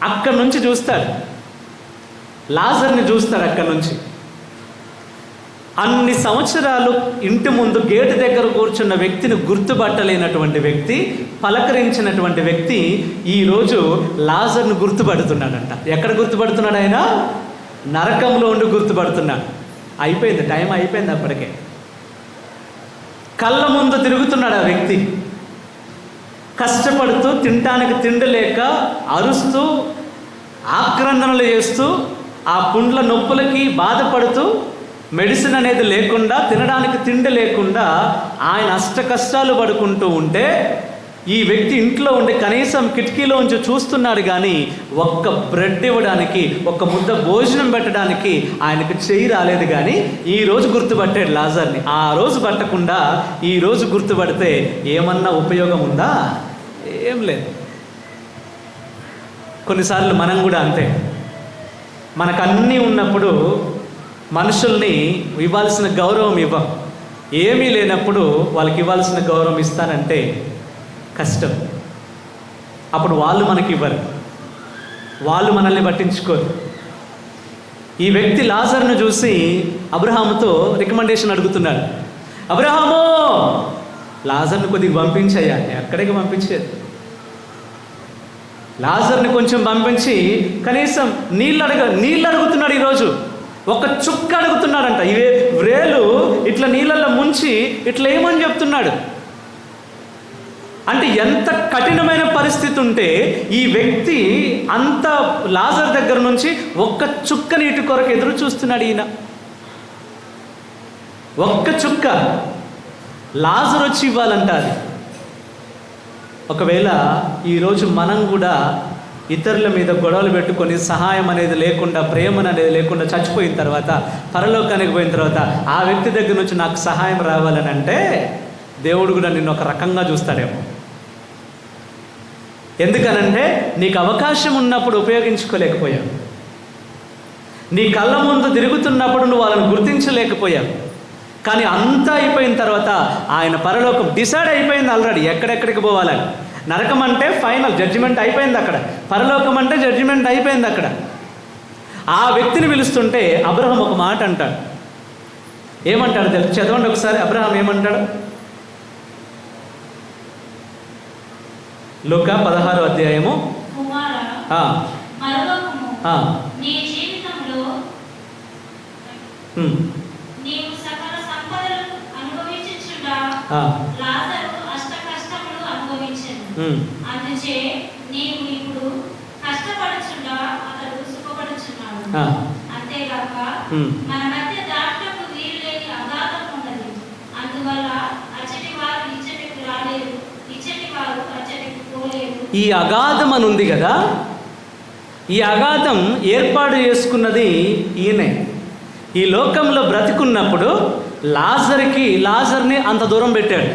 అక్కడి నుంచి చూస్తాడు, లాజర్ని చూస్తాడు. అక్కడి నుంచి అన్ని సంవత్సరాలు ఇంటి ముందు గేటు దగ్గర కూర్చున్న వ్యక్తిని గుర్తుపట్టలేనటువంటి వ్యక్తి, పలకరించినటువంటి వ్యక్తి ఈరోజు లాజర్ను గుర్తుపడుతున్నాడంట. ఎక్కడ గుర్తుపడుతున్నాడు ఆయన? నరకంలో ఉండి గుర్తుపడుతున్నాడు. అయిపోయింది, టైం అయిపోయింది. అప్పటికే కళ్ళ ముందు తిరుగుతున్నాడు ఆ వ్యక్తి, కష్టపడుతూ తినటానికి తిండి లేక అరుస్తూ ఆక్రందనలు చేస్తూ ఆ పుండ్ల నొప్పులకి బాధపడుతూ, మెడిసిన్ అనేది లేకుండా, తినడానికి తిండి లేకుండా ఆయన అష్ట కష్టాలు పడుకుంటూ ఉంటే ఈ వ్యక్తి ఇంట్లో ఉండి కనీసం కిటికీలోంచి చూస్తున్నాడు కానీ ఒక్క బ్రెడ్ ఇవ్వడానికి, ఒక్క ముద్ద భోజనం పెట్టడానికి ఆయనకు చెయ్యి రాలేదు. కానీ ఈరోజు గుర్తుపట్టాడు లాజర్ని. ఆ రోజు పట్టకుండా ఈరోజు గుర్తుపడితే ఏమన్నా ఉపయోగం ఉందా? ఏం లేదు. కొన్నిసార్లు మనం కూడా అంతే. మనకు అన్నీ ఉన్నప్పుడు మనుషుల్ని ఇవ్వాల్సిన గౌరవం ఇవ్వం. ఏమీ లేనప్పుడు వాళ్ళకి ఇవ్వాల్సిన గౌరవం ఇస్తానంటే కష్టం. అప్పుడు వాళ్ళు మనకి ఇవ్వరు, వాళ్ళు మనల్ని పట్టించుకోరు. ఈ వ్యక్తి లాజర్ను చూసి అబ్రహాముతో రికమెండేషన్ అడుగుతున్నాడు. అబ్రహాము, లాజర్ని కొద్దిగా పంపించయ్యా. ఎక్కడికి పంపించేది? లాజర్ని కొంచెం పంపించి కనీసం నీళ్ళు అడుగుతున్నాడు. ఈరోజు ఒక చుక్క అడుగుతున్నాడంట. ఇవే వ్రేలు ఇట్లా నీళ్ళల్లో ముంచి ఇట్లా ఏమని చెప్తున్నాడు అంటే ఎంత కఠినమైన పరిస్థితి ఉంటే ఈ వ్యక్తి అంత లాజర్ దగ్గర నుంచి ఒక్క చుక్క నీటి కొరకు ఎదురు చూస్తున్నాడు. ఈయన ఒక్క చుక్క లాజర్ వచ్చి ఇవ్వాలంట. అది ఒకవేళ ఈరోజు మనం కూడా ఇతరుల మీద గొడవలు పెట్టుకొని సహాయం అనేది లేకుండా, ప్రేమ అనేది లేకుండా చచ్చిపోయిన తర్వాత, పరలోకానికి పోయిన తర్వాత ఆ వ్యక్తి దగ్గర నుంచి నాకు సహాయం రావాలని అంటే దేవుడు కూడా నిన్ను ఒక రకంగా చూస్తాడేమో. ఎందుకనంటే నీకు అవకాశం ఉన్నప్పుడు ఉపయోగించుకోలేకపోయావు, నీ కళ్ళ ముందు తిరుగుతున్నప్పుడు నువ్వు వాళ్ళని గుర్తించలేకపోయావు. కానీ అంతా అయిపోయిన తర్వాత ఆయన పరలోకం డిసైడ్ అయిపోయింది ఆల్రెడీ, ఎక్కడెక్కడికి పోవాలని. నరకం అంటే ఫైనల్ జడ్జిమెంట్ అయిపోయింది అక్కడ, పరలోకం అంటే జడ్జిమెంట్ అయిపోయింది అక్కడ. ఆ వ్యక్తిని పిలుస్తుంటే అబ్రహాం ఒక మాట అంటాడు. ఏమంటాడు తెలుసు? చదవండి ఒకసారి. అబ్రహాం ఏమంటాడు? లూకా 16వ అధ్యాయము మరొకము ఆ, నీ జీవితంలో ఉమ్, నీవు సకల సంపదలు అనుభవించుచుండా ఆ, లాజరు అష్ట కష్టములు అనుభవించెను. ఉమ్, అందుచే నీవు ఇప్పుడు కష్టపడుచుండా అతడు సుఖపడుచున్నాడు. ఆ, అంతేగాక ఉమ్. మన మధ్య దాటకు వీలు లేని అగాధం ఉన్నది. అందువల్ల అచ్చటి వారు ఇచ్చటికి రాలేరు, ఇచ్చటి వారు అచ్చటికి పోలేరు. ఈ అగాధం అని ఉంది కదా, ఈ అగాధం ఏర్పాటు చేసుకున్నది ఈయనే. ఈ లోకంలో బ్రతికున్నప్పుడు లాజర్ని అంత దూరం పెట్టాడు.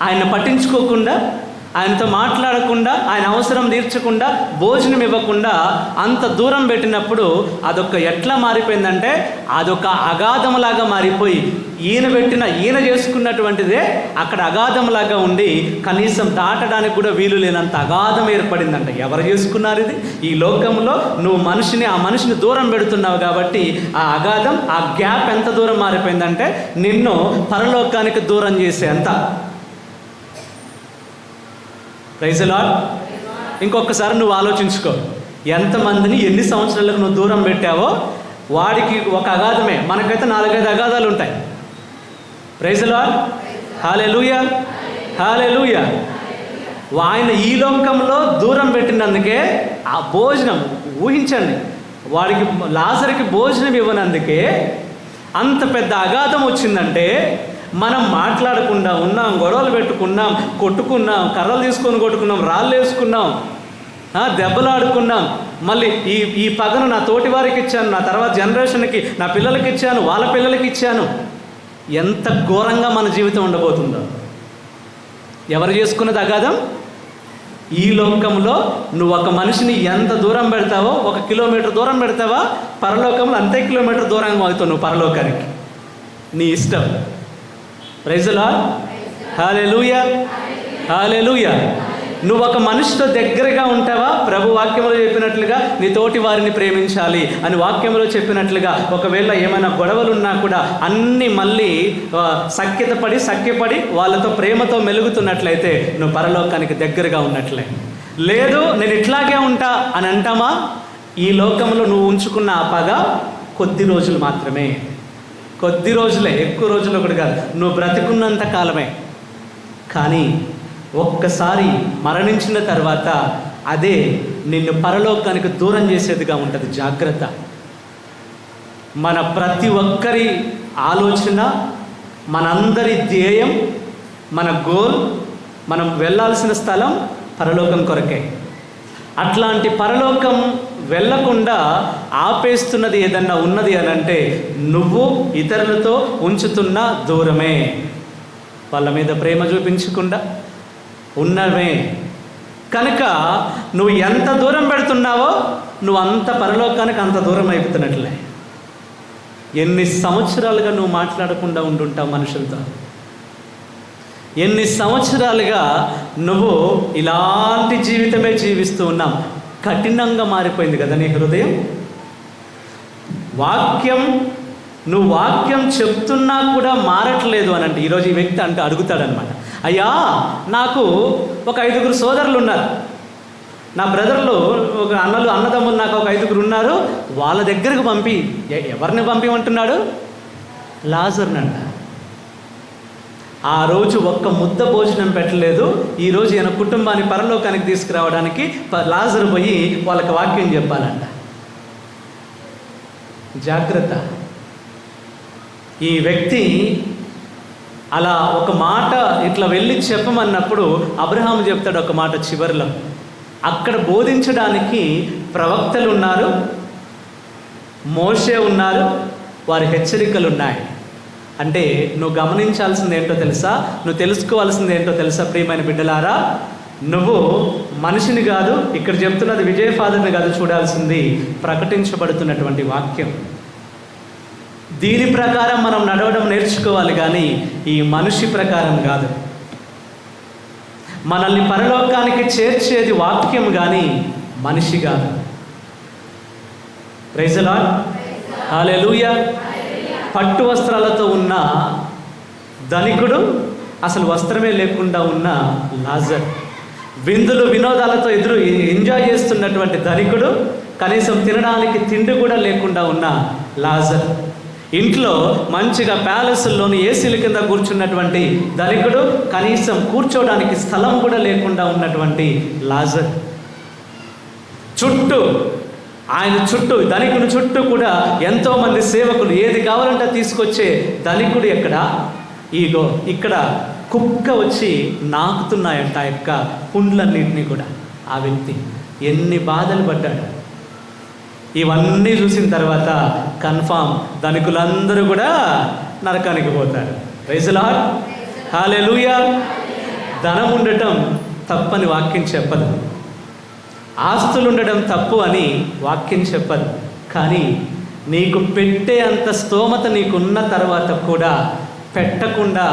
ఆయన పట్టించుకోకుండా, ఆయనతో మాట్లాడకుండా, ఆయన అవసరం తీర్చకుండా, భోజనం ఇవ్వకుండా అంత దూరం పెట్టినప్పుడు అదొక ఎట్లా మారిపోయిందంటే అదొక అగాధంలాగా మారిపోయి ఈయన చేసుకున్నటువంటిదే అక్కడ అగాధంలాగా ఉండి కనీసం దాటడానికి కూడా వీలు లేనంత అగాధం ఏర్పడిందంట. ఎవరు చేసుకున్నారు ఇది? ఈ లోకంలో నువ్వు ఆ మనిషిని దూరం పెడుతున్నావు కాబట్టి ఆ అగాధం, ఆ గ్యాప్ ఎంత దూరం మారిపోయిందంటే నిన్ను పరలోకానికి దూరం చేసే అంత. Praise lord. ఇంకొకసారి నువ్వు ఆలోచించుకో, ఎంతమందిని ఎన్ని సంవత్సరాలకు నువ్వు దూరం పెట్టావో వాడికి ఒక అగాధమే. మనకైతే 4-5 అగాధాలు ఉంటాయి. Praise Lord. హల్లెలూయా, హల్లెలూయా. ఆయన ఈ లోకంలో దూరం పెట్టినందుకే ఆ భోజనం ఊహించండి, వాడికి లాజరుకి భోజనం ఇవ్వనందుకే అంత పెద్ద అగాధం వచ్చిందంటే మనం మాట్లాడకుండా ఉన్నాం, గొడవలు పెట్టుకున్నాం, కొట్టుకున్నాం, కర్రలు తీసుకొని కొట్టుకున్నాం, రాళ్ళు వేసుకున్నాం, దెబ్బలాడుకున్నాం. మళ్ళీ ఈ పగను నా తోటి వారికి ఇచ్చాను, నా తర్వాత జనరేషన్కి, నా పిల్లలకి ఇచ్చాను, వాళ్ళ పిల్లలకి ఇచ్చాను. ఎంత ఘోరంగా మన జీవితం ఉండబోతుందో. ఎవరు చేసుకున్నది అగాధం? ఈ లోకంలో నువ్వు ఒక మనిషిని ఎంత దూరం పెడతావో, 1 కిలోమీటర్ దూరం పెడతావా, పరలోకంలో అంతే కిలోమీటర్ దూరంగా అవుతావు నువ్వు పరలోకానికి. నీ ఇష్టం. Praise the lord. హల్లెలూయా, హల్లెలూయా. నువ్వు ఒక మనిషితో దగ్గరగా ఉంటావా? ప్రభు వాక్యంలో చెప్పినట్లుగా నీ తోటి వారిని ప్రేమించాలి అని వాక్యంలో చెప్పినట్లుగా ఒకవేళ ఏమైనా గొడవలు ఉన్నా కూడా అన్నీ మళ్ళీ సఖ్యపడి వాళ్ళతో ప్రేమతో మెలుగుతున్నట్లయితే నువ్వు పరలోకానికి దగ్గరగా ఉన్నట్లే. లేదు నేను ఇట్లాగే ఉంటా అని అంటామా? ఈ లోకంలో నువ్వు ఉంచుకున్న ఆ పగ కొద్ది రోజులు మాత్రమే, కొద్ది రోజులే, ఎక్కువ రోజులు ఒకటి కాదు. నువ్వు బ్రతికున్నంత కాలమే. కానీ ఒక్కసారి మరణించిన తర్వాత అదే నిన్ను పరలోకానికి దూరం చేసేదిగా ఉంటుంది. జాగ్రత్త. మన ప్రతి ఒక్కరి ఆలోచన, మనందరి ధ్యేయం, మన గోల్, మనం వెళ్ళాల్సిన స్థలం పరలోకం కొరకే. అట్లాంటి పరలోకం వెళ్ళకుండా ఆపేస్తున్నది ఏదన్నా ఉన్నది అని అంటే నువ్వు ఇతరులతో ఉంచుతున్న దూరమే. వాళ్ళ మీద ప్రేమ చూపించకుండా ఉన్నవే. కనుక నువ్వు ఎంత దూరం పెడుతున్నావో నువ్వు అంత పరలోకానికి అంత దూరం అయిపోతున్నట్లే. ఎన్ని సంవత్సరాలుగా నువ్వు మాట్లాడకుండా ఉంటుంటావు మనుషులతో, ఎన్ని సంవత్సరాలుగా నువ్వు ఇలాంటి జీవితమే జీవిస్తూ ఉన్నావు. కఠినంగా మారిపోయింది కదా నీ హృదయం. నువ్వు వాక్యం చెప్తున్నా కూడా మారట్లేదు అని అంటే ఈరోజు ఈ వ్యక్తి అంటే అడుగుతాడనమాట, అయ్యా నాకు ఒక 5 సోదరులు ఉన్నారు, నా బ్రదర్లు ఒక అన్నదమ్ములు నాకు ఒక 5 ఉన్నారు, వాళ్ళ దగ్గరకు పంపి. ఎవరిని పంపిమంటున్నాడు? లాజర్నంట. ఆ రోజు ఒక్క ముద్ద భోజనం పెట్టలేదు. ఈరోజు ఈయన కుటుంబాన్ని పరలోకానికి తీసుకురావడానికి లాజరు పోయి వాళ్ళకి వాక్యం చెప్పాలంట. జాగ్రత్త. ఈ వ్యక్తి అలా ఒక మాట ఇట్లా వెళ్ళి చెప్పమన్నప్పుడు అబ్రహాం చెప్తాడు ఒక మాట చివరిలో, అక్కడ బోధించడానికి ప్రవక్తలు ఉన్నారు, మోషే ఉన్నారు, వారి హెచ్చరికలు ఉన్నాయి. అంటే నువ్వు గమనించాల్సింది ఏంటో తెలుసా? నువ్వు తెలుసుకోవాల్సింది ఏంటో తెలుసా? ప్రియమైన బిడ్డలారా, నువ్వు మనిషిని కాదు, ఇక్కడ చెప్తున్నది విజయ్ ఫాదర్ని కాదు చూడాల్సింది, ప్రకటించబడుతున్నటువంటి వాక్యం. దీని ప్రకారం మనం నడవడం నేర్చుకోవాలి, కానీ ఈ మనిషి ప్రకారం కాదు. మనల్ని పరలోకానికి చేర్చేది వాక్యం కానీ మనిషి కాదు. Praise the lord. హల్లెలూయా. పట్టు వస్త్రాలతో ఉన్న ధనికుడు, అసలు వస్త్రమే లేకుండా ఉన్న లాజర్. విందులు వినోదాలతో ఎంజాయ్ చేస్తున్నటువంటి ధనికుడు, కనీసం తినడానికి తిండి కూడా లేకుండా ఉన్న లాజర్, ఇంట్లో మంచిగా ప్యాలెస్లోని ఏసీల కింద కూర్చున్నటువంటి ధనికుడు, కనీసం కూర్చోడానికి స్థలం కూడా లేకుండా ఉన్నటువంటి లాజర్, ఆయన చుట్టూ ధనికుని చుట్టూ కూడా ఎంతోమంది సేవకులు, ఏది కావాలంటే తీసుకొచ్చే ధనికుడు ఇక్కడ కుక్క వచ్చి నాకుతున్నాయంట ఆ యొక్క పుండ్లన్నింటినీ కూడా. ఆ వ్యక్తి ఎన్ని బాధలు పడ్డాడు. ఇవన్నీ చూసిన తర్వాత కన్ఫామ్ ధనికులందరూ కూడా నరకానికి పోతారు. ప్రైజ్ ది లార్డ్, హల్లెలూయా. ధనం ఉండటం తప్పని వాక్యం చెప్పదు, ఆస్తులు ఉండడం తప్పు అని వాక్యం చెప్పదు. కానీ నీకు పెట్టే అంత స్తోమత నీకున్న తర్వాత కూడా పెట్టకుండా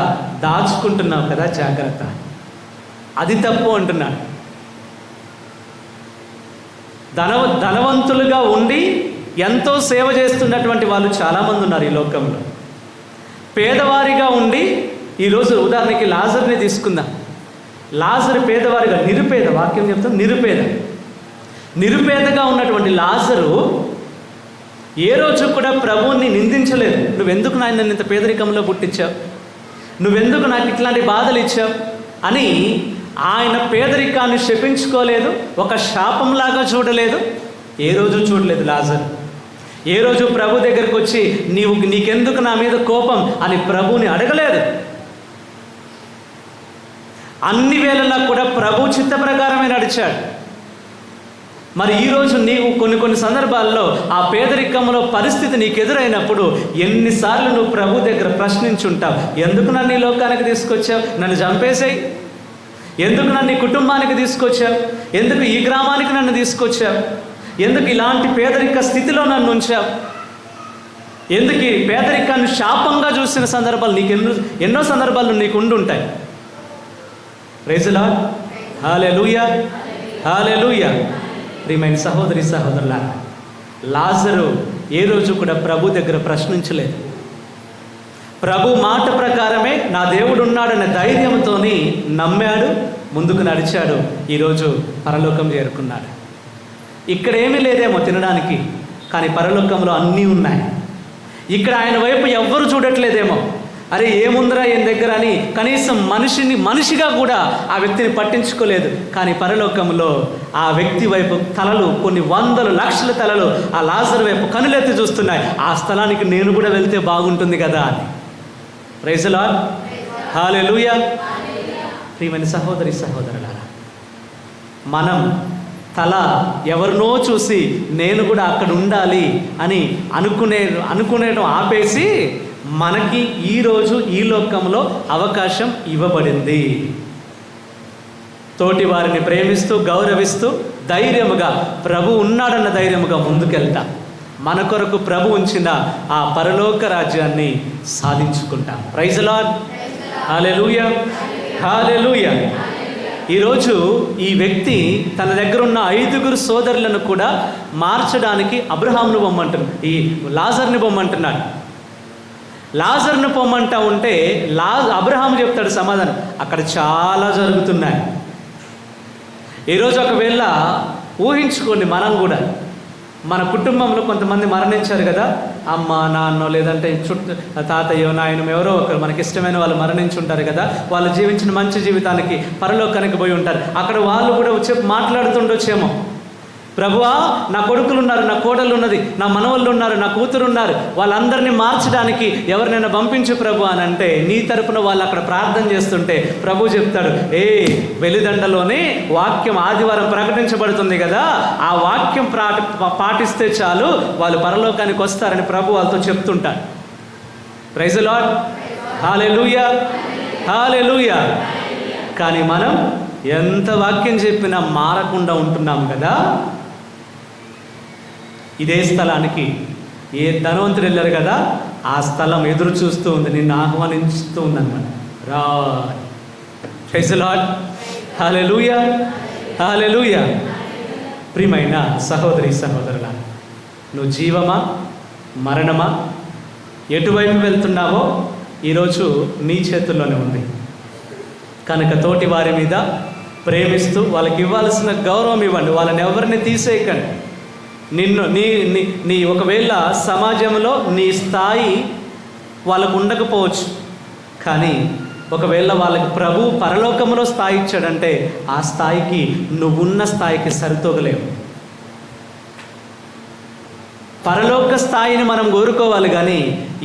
దాచుకుంటున్నావు కదా, జాగ్రత్త, అది తప్పు అంటున్నాడు. ధనవంతులుగా ఉండి ఎంతో సేవ చేస్తున్నటువంటి వాళ్ళు చాలామంది ఉన్నారు ఈ లోకంలో. పేదవారిగా ఉండి, ఈరోజు ఉదాహరణకి లాజర్ని తీసుకుందాం. లాజరు పేదవారిగా, నిరుపేద, వాక్యం చెప్తాం నిరుపేదగా ఉన్నటువంటి లాజరు ఏ రోజు కూడా ప్రభువుని నిందించలేదు. నువ్వెందుకు నన్ను ఇంత పేదరికంలో పుట్టించావు, నువ్వెందుకు నాకు ఇట్లాంటి బాధలు ఇచ్చావు అని ఆయన పేదరికాన్ని శపించుకోలేదు, ఒక శాపంలాగా చూడలేదు, ఏ రోజు చూడలేదు లాజరు. ఏ రోజు ప్రభు దగ్గరకు వచ్చి నీకెందుకు నా మీద కోపం అని ప్రభువుని అడగలేదు. అన్ని వేళలా కూడా ప్రభు చిత్త ప్రకారమే నడిచాడు. మరి ఈరోజు నీవు కొన్ని సందర్భాల్లో ఆ పేదరికంలో పరిస్థితి నీకు ఎదురైనప్పుడు ఎన్నిసార్లు నువ్వు ప్రభు దగ్గర ప్రశ్నించుంటావు, ఎందుకు నన్ను ఈ లోకానికి తీసుకొచ్చావు, నన్ను చంపేసేయి, ఎందుకు నన్ను ఈ కుటుంబానికి తీసుకొచ్చావు, ఎందుకు ఈ గ్రామానికి నన్ను తీసుకొచ్చావు, ఎందుకు ఇలాంటి పేదరిక స్థితిలో నన్ను ఉంచావు, ఎందుకు ఈ పేదరికాన్ని శాపంగా చూసిన సందర్భాలు నీకు ఎన్నో సందర్భాలు నీకు ఉండుంటాయి. ప్రైజ్ ది లార్డ్, హల్లెలూయా, హల్లెలూయా. ప్రియమైన సహోదరి సహోదరులారా, లాజరు ఏ రోజు కూడా ప్రభు దగ్గర ప్రశ్నించలేదు. ప్రభు మాట ప్రకారమే నా దేవుడు ఉన్నాడనే ధైర్యంతో నమ్మాడు, ముందుకు నడిచాడు, ఈరోజు పరలోకం చేరుకున్నాడు. ఇక్కడ ఏమీ లేదేమో తినడానికి, కానీ పరలోకంలో అన్నీ ఉన్నాయి. ఇక్కడ ఆయన వైపు ఎవ్వరు చూడట్లేదేమో, అరే ఏముందిరా ఈయన దగ్గర అని కనీసం మనిషిగా కూడా ఆ వ్యక్తిని పట్టించుకోలేదు. కానీ పరలోకంలో ఆ వ్యక్తి వైపు తలలు, కొన్ని వందల లక్షల తలలు ఆ లాజరు వైపు కనులెత్తి చూస్తున్నాయి. ఆ స్థలానికి నేను కూడా వెళ్తే బాగుంటుంది కదా అని. ప్రైజ్ ది లార్డ్, హల్లెలూయా. ప్రియమైన సహోదరి సహోదరులారా, మనం తల ఎవరినో చూసి నేను కూడా అక్కడ ఉండాలి అని అనుకునేయడం ఆపేసి మనకి ఈరోజు ఈ లోకంలో అవకాశం ఇవ్వబడింది. తోటి వారిని ప్రేమిస్తూ గౌరవిస్తూ ధైర్యముగా ప్రభు ఉన్నాడన్న ధైర్యముగా ముందుకెళ్తాం. మన కొరకు ప్రభు ఉంచిన ఆ పరలోక రాజ్యాన్ని సాధించుకుంటాం. ప్రైజ్ ది లార్డ్, హల్లెలూయా, హల్లెలూయా. ఈరోజు ఈ వ్యక్తి తన దగ్గర ఉన్న 5 సోదరులను కూడా మార్చడానికి అబ్రహామును పొమ్మంటున్నాడు, ఈ లాజర్ని పొమ్మంటున్నాడు. లాజర్ను పొమ్మంటా ఉంటే అబ్రహాము చెప్తాడు సమాధానం, అక్కడ చాలా జరుగుతున్నాయి. ఈరోజు ఒకవేళ ఊహించుకోండి, మనం కూడా మన కుటుంబంలో కొంతమంది మరణించారు కదా, అమ్మ నాన్నో లేదంటే తాతయ్యో నాయనమో ఎవరో ఒకరు మనకి ఇష్టమైన వాళ్ళు మరణించి ఉంటారు కదా, వాళ్ళు జీవించిన మంచి జీవితానికి పరలోకానికి పోయి ఉంటారు. అక్కడ వాళ్ళు కూడా వచ్చి మాట్లాడుతుండొచ్చేమో, ప్రభువా నా కొడుకులు ఉన్నారు, నా కోడలు ఉన్నది, నా మనవళ్ళు ఉన్నారు, నా కూతురు ఉన్నారు, వాళ్ళందరినీ మార్చడానికి ఎవరినైనా పంపించు ప్రభు అని అంటే నీ తరపున వాళ్ళు అక్కడ ప్రార్థన చేస్తుంటే ప్రభు చెప్తాడు, వెలిదండలోనే వాక్యం ఆదివారం ప్రకటించబడుతుంది కదా, ఆ వాక్యం పాటిస్తే చాలు వాళ్ళు పరలోకానికి వస్తారని ప్రభు వాళ్ళతో చెప్తుంటాడు. ప్రైజ్ ది లార్డ్, హల్లెలూయా, హల్లెలూయా. కానీ మనం ఎంత వాక్యం చెప్పినా మారకుండా ఉంటున్నాం కదా. ఇదే స్థలానికి ఏ ధనవంతుడు వెళ్ళారు కదా, ఆ స్థలం ఎదురు చూస్తూ ఉంది, నిన్ను ఆహ్వానిస్తూ ఉందన్నమాట. రా. ప్రైజ్ ది లార్డ్, హల్లెలూయా, హల్లెలూయా. ప్రియమైన సహోదరి సహోదరులా, నువ్వు జీవమా మరణమా ఎటువైపు వెళ్తున్నావో ఈరోజు నీ చేతుల్లోనే ఉంది. కనుక తోటి వారి మీద ప్రేమిస్తూ వాళ్ళకి ఇవ్వాల్సిన గౌరవం ఇవ్వండి. వాళ్ళని ఎవరిని తీసేయకండి. నిన్ను నీ ఒకవేళ సమాజంలో నీ స్థాయి వాళ్ళకు ఉండకపోవచ్చు, కానీ ఒకవేళ వాళ్ళకి ప్రభు పరలోకంలో స్థాయి ఇచ్చాడంటే ఆ స్థాయికి నువ్వున్న స్థాయికి సరితూగలేవు. పరలోక స్థాయిని మనం కోరుకోవాలి, కానీ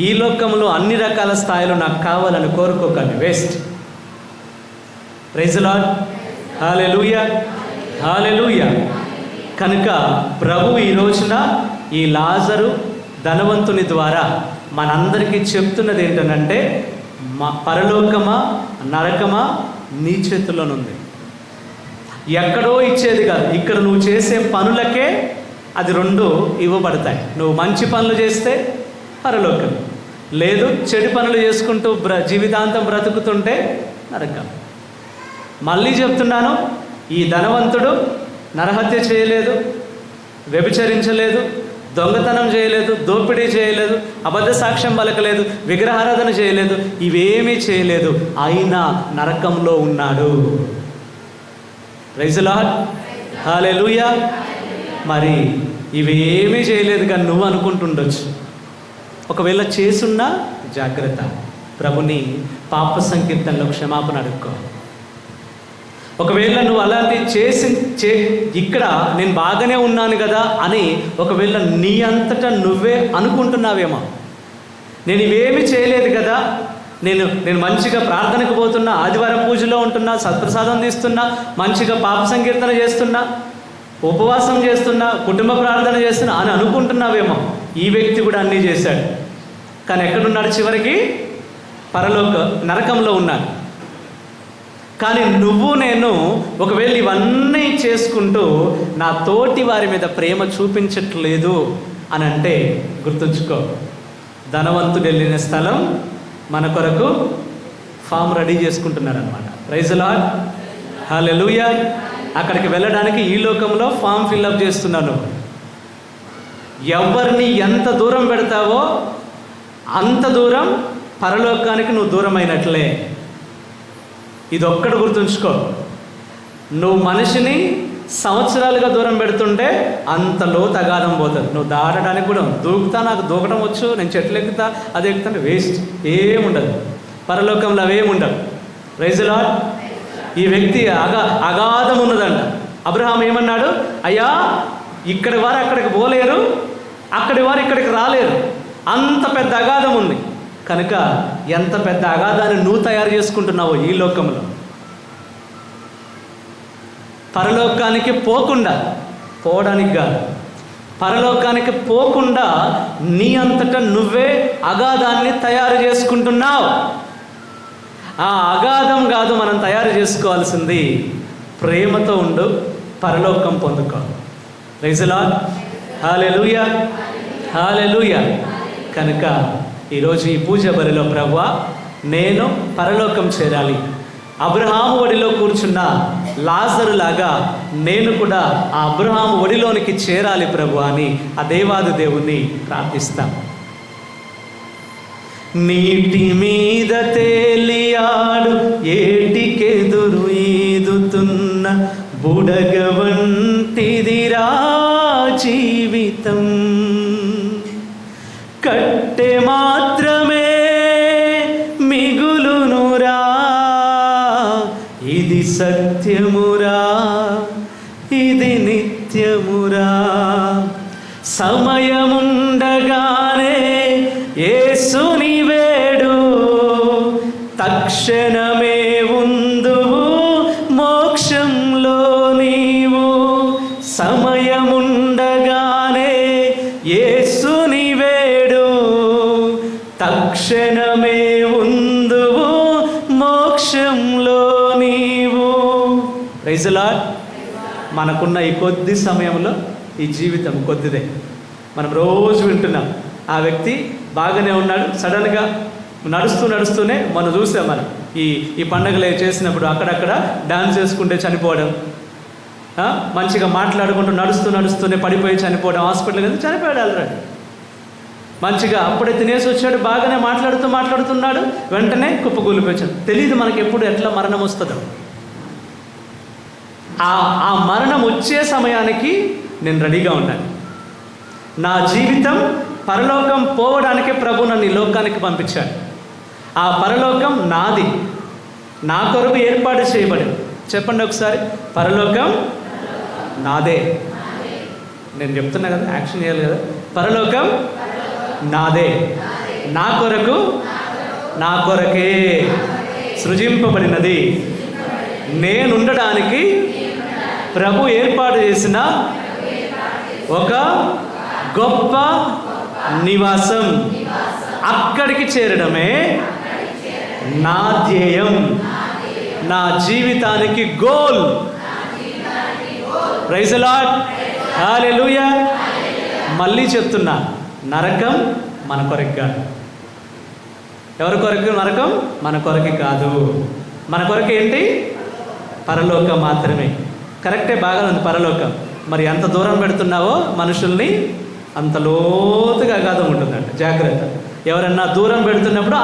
ఈ లోకంలో అన్ని రకాల స్థాయిలు నాకు కావాలని కోరుకోకండి. వేస్ట్. Praise the lord. హల్లెలూయా, హల్లెలూయా. కనుక ప్రభు ఈ రోజున ఈ లాజరు ధనవంతుని ద్వారా మనందరికీ చెప్తున్నది ఏంటంటే, మా పరలోకమా నరకమా నీ చేతుల్లోనుంది. ఎక్కడో ఇచ్చేది కాదు, ఇక్కడ నువ్వు చేసే పనులకే అది రెండు ఇవ్వబడతాయి. నువ్వు మంచి పనులు చేస్తే పరలోకం, లేదు చెడు పనులు చేసుకుంటూ జీవితాంతం బ్రతుకుతుంటే నరకం. మళ్ళీ చెప్తున్నాను, ఈ ధనవంతుడు నరహత్య చేయలేదు, వ్యభిచరించలేదు, దొంగతనం చేయలేదు, దోపిడీ చేయలేదు, అబద్ధ సాక్ష్యం పలకలేదు, విగ్రహారాధన చేయలేదు, ఇవేమీ చేయలేదు, అయినా నరకంలో ఉన్నాడు. Praise the lord. హల్లెలూయా. మరి ఇవేమీ చేయలేదు కానీ నువ్వు అనుకుంటుండొచ్చు. ఒకవేళ చేసున్నా జాగ్రత్త, ప్రభుని పాప సంకీర్తనలో క్షమాపణ అడుక్కో. ఒకవేళ నువ్వు అలాంటి ఇక్కడ నేను బాగానే ఉన్నాను కదా అని ఒకవేళ నీ అంతటా నువ్వే అనుకుంటున్నావేమో, నేను ఇవేమీ చేయలేదు కదా, నేను మంచిగా ప్రార్థనకు పోతున్నా, ఆదివారం పూజలో ఉంటున్నా, సత్ప్రసాదం తీస్తున్నా, మంచిగా పాప సంకీర్తన చేస్తున్నా, ఉపవాసం చేస్తున్నా, కుటుంబ ప్రార్థన చేస్తున్నా అని అనుకుంటున్నావేమో. ఈ వ్యక్తి కూడా అన్నీ చేశాడు, కానీ ఎక్కడున్నాడు? చివరికి నరకంలో ఉన్నాడు. కానీ నువ్వు నేను ఒకవేళ ఇవన్నీ చేసుకుంటూ నా తోటి వారి మీద ప్రేమ చూపించట్లేదు అని అంటే గుర్తుంచుకో, ధనవంతుడు వెళ్ళిన స్థలం మన కొరకు ఫామ్ రెడీ చేసుకుంటున్నాడు అనమాట. Praise the lord. హల్లెలూయా. అక్కడికి వెళ్ళడానికి ఈ లోకంలో ఫామ్ ఫిల్అప్ చేస్తున్నాను. ఎవరిని ఎంత దూరం పెడతావో అంత దూరం పరలోకానికి నువ్వు దూరం అయినట్లే. ఇది ఒక్కటి గుర్తుంచుకో, నువ్వు మనిషిని సంవత్సరాలుగా దూరం పెడుతుంటే అంత లోతు అగాధం పోతుంది. నువ్వు దాటడానికి కూడా దూకుతా, నాకు దూకడం వచ్చు, నేను చెట్లు ఎక్కుతా, అది ఎక్కుతా, వేస్ట్, ఏముండదు పరలోకంలో, అవేముండవు. Praise the lord. ఈ వ్యక్తి అగాధం ఉన్నదంట. అబ్రహాం ఏమన్నాడు? అయ్యా, ఇక్కడి వారు అక్కడికి పోలేరు, అక్కడి వారు ఇక్కడికి రాలేరు, అంత పెద్ద అగాధం ఉంది. కనుక ఎంత పెద్ద అగాధాన్ని నువ్వు తయారు చేసుకుంటున్నావో ఈ లోకంలో, పరలోకానికి పోవడానికి కాదు, పరలోకానికి పోకుండా నీ అంతటా నువ్వే అగాధాన్ని తయారు చేసుకుంటున్నావు. ఆ అగాధం కాదు మనం తయారు చేసుకోవాల్సింది, ప్రేమతో ఉండు, పరలోకం పొందుకో. Praise the lord. హల్లెలూయా, హల్లెలూయా. కనుక ఈరోజు ఈ పూజ బలిలో ప్రభువా, నేను పరలోకం చేరాలి, అబ్రహాము ఒడిలో కూర్చున్న లాజరు లాగా నేను కూడా ఆ అబ్రహాము ఒడిలోనికి చేరాలి ప్రభు అని ఆ దేవాది దేవుణ్ణి ప్రార్థిస్తాం. నీటి మీద తేలియాడు ఏటికెదురు ఈదుతున్న బుడగ వంటిదిరా జీవితం, కట్టె మాత్రమే మిగులునురా, ఇది సత్యమురా, ఇది నిత్యమురా, సమయముండగానే యేసుని వేడు, తక్షణమే ఉందువు మోక్షంలో నీవు, సమయముండగానే యేసుని వేడు, తక్షణమే ఉందువు మోక్షంలో నీవు. Praise the lord. మనకున్న ఈ కొద్ది సమయంలో ఈ జీవితం కొద్దిదే. మనం రోజు వింటున్నాం, ఆ వ్యక్తి బాగానే ఉన్నాడు, సడన్గా నడుస్తూనే మనం చూసాం. మనం ఈ పండుగలు చేసినప్పుడు అక్కడక్కడ డాన్స్ చేసుకుంటే చనిపోవడం, మంచిగా మాట్లాడుకుంటూ నడుస్తూనే పడిపోయి చనిపోవడం, హాస్పిటల్ కదా చనిపోయాడు ఆల్రెడీ. మంచిగా అప్పుడే తినేసి వచ్చాడు, బాగానే మాట్లాడుతున్నాడు, వెంటనే కుప్పకూలిపోయాడు. తెలియదు మనకి ఎప్పుడు ఎట్లా మరణం వస్తుందో. ఆ మరణం వచ్చే సమయానికి నేను రెడీగా ఉండాలి. నా జీవితం పరలోకం పోవడానికే ప్రభు నన్ను ఈ లోకానికి పంపించాడు. ఆ పరలోకం నాది, నా కొరకు ఏర్పాటు చేయబడింది. చెప్పండి ఒకసారి, పరలోకం నాదే. నేను చెప్తున్నా కదా, యాక్షన్ చేయాలి కదా. పరలోకం నాదే, నా కొరకు, నా కొరకే సృజింపబడినది. నేనుండడానికి ప్రభు ఏర్పాటు చేసిన ఒక గొప్ప నివాసం. అక్కడికి చేరడమే నా ధ్యేయం, నా జీవితానికి గోల్. ప్రైజ్ ది లార్డ్, హల్లెలూయా. మళ్ళీ చెప్తున్నా, నరకం మన కొరకు కాదు. ఎవరి కొరకు నరకం? మన కొరకు కాదు. మన కొరకు ఏంటి? పరలోకం మాత్రమే. కరెక్టే, బాగా ఉంది పరలోకం. మరి ఎంత దూరం పెడుతున్నావో మనుషుల్ని, అంత లోతుగా అగాధం ఉంటుందంట. జాగ్రత్త. ఎవరన్నా దూరం పెడుతున్నప్పుడు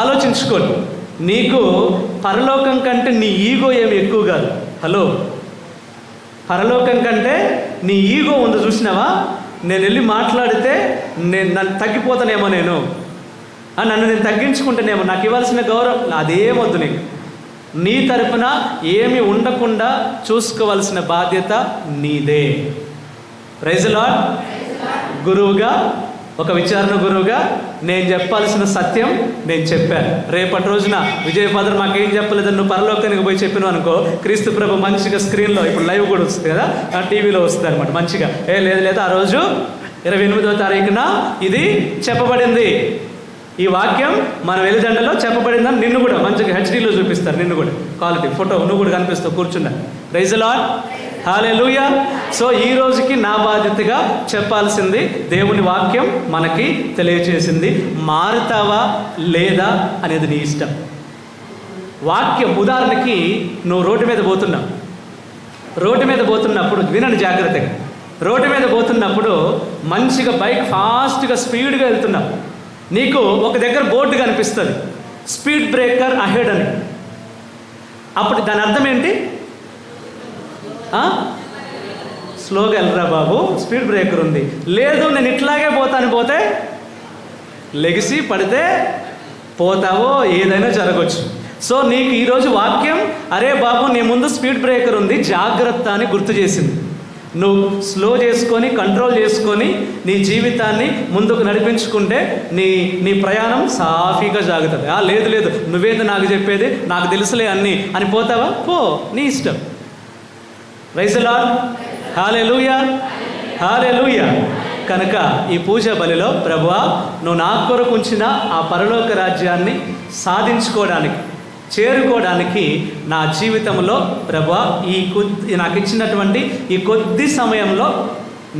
ఆలోచించుకోండి. నీకు పరలోకం కంటే నీ ఈగో ఏమి ఎక్కువ కాదు. హలో, పరలోకం కంటే నీ ఈగో ఉంది, చూసినావా? నేను వెళ్ళి మాట్లాడితే నన్ను తగ్గిపోతానేమో, నన్ను నేను తగ్గించుకుంటానేమో, నాకు ఇవ్వాల్సిన గౌరవం అదేమొద్దు. నీకు నీ తరపున ఏమి ఉండకుండా చూసుకోవాల్సిన బాధ్యత నీదే. Praise the lord. గురువుగా, ఒక విచారణ గురువుగా నేను చెప్పాల్సిన సత్యం నేను చెప్పాను. రేపటి రోజున విజయ్ ఫాదర్ మాకేం చెప్పలేదని నువ్వు పరలోకానికి పోయి చెప్పినావు అనుకో, క్రీస్తు ప్రభు మంచిగా స్క్రీన్లో, ఇప్పుడు లైవ్ కూడా వస్తుంది కదా, టీవీలో వస్తుంది అనమాట మంచిగా. లేదు ఆ రోజు 28వ తారీఖున ఇది చెప్పబడింది, ఈ వాక్యం మన వెలిదండలో చెప్పబడిందని నిన్ను కూడా మంచిగా హెచ్డీలో చూపిస్తారు. నిన్ను కూడా క్వాలిటీ ఫోటో నువ్వు కూడా కనిపిస్తావు కూర్చున్నా. Praise the lord, hallelujah. So ఈ రోజుకి నా బాధ్యతగా చెప్పాల్సింది దేవుని వాక్యం మనకి తెలియచేసింది. మారుతావా లేదా అనేది నీ ఇష్టం. వాక్యం, ఉదాహరణకి నువ్వు రోడ్డు మీద పోతున్నప్పుడు వినండి జాగ్రత్తగా. రోడ్డు మీద పోతున్నప్పుడు మంచిగా బైక్ ఫాస్ట్గా స్పీడ్గా వెళ్తున్నావు. నీకు ఒక దగ్గర బోర్డు కనిపిస్తుంది, స్పీడ్ బ్రేకర్ అహెడ్ అని. అప్పుడు దాని అర్థం ఏంటి? స్లోగా వెళ్ళరా బాబు, స్పీడ్ బ్రేకర్ ఉంది. లేదు నేను ఇట్లాగే పోతే లెగిసి పడితే పోతావో, ఏదైనా జరగవచ్చు. సో నీకు ఈరోజు వాక్యం, అరే బాబు నీ ముందు స్పీడ్ బ్రేకర్ ఉంది, జాగ్రత్త అని గుర్తు చేసింది. నువ్వు స్లో చేసుకొని, కంట్రోల్ చేసుకొని నీ జీవితాన్ని ముందుకు నడిపించుకుంటే నీ ప్రయాణం సాఫీగా సాగుతుంది. లేదు నువ్వేంది నాకు చెప్పేది, నాకు తెలుసులే అని పోతావా? పో, నీ ఇష్టం. ప్రైజ్ ది లార్డ్, హల్లెలూయా, హల్లెలూయా. కనుక ఈ పూజ బలిలో ప్రభువా, నువ్వు నా కొరకు ఉంచిన ఆ పరలోక రాజ్యాన్ని సాధించుకోవడానికి, చేరుకోవడానికి నా జీవితంలో ప్రభువా నాకు ఇచ్చినటువంటి ఈ కొద్ది సమయంలో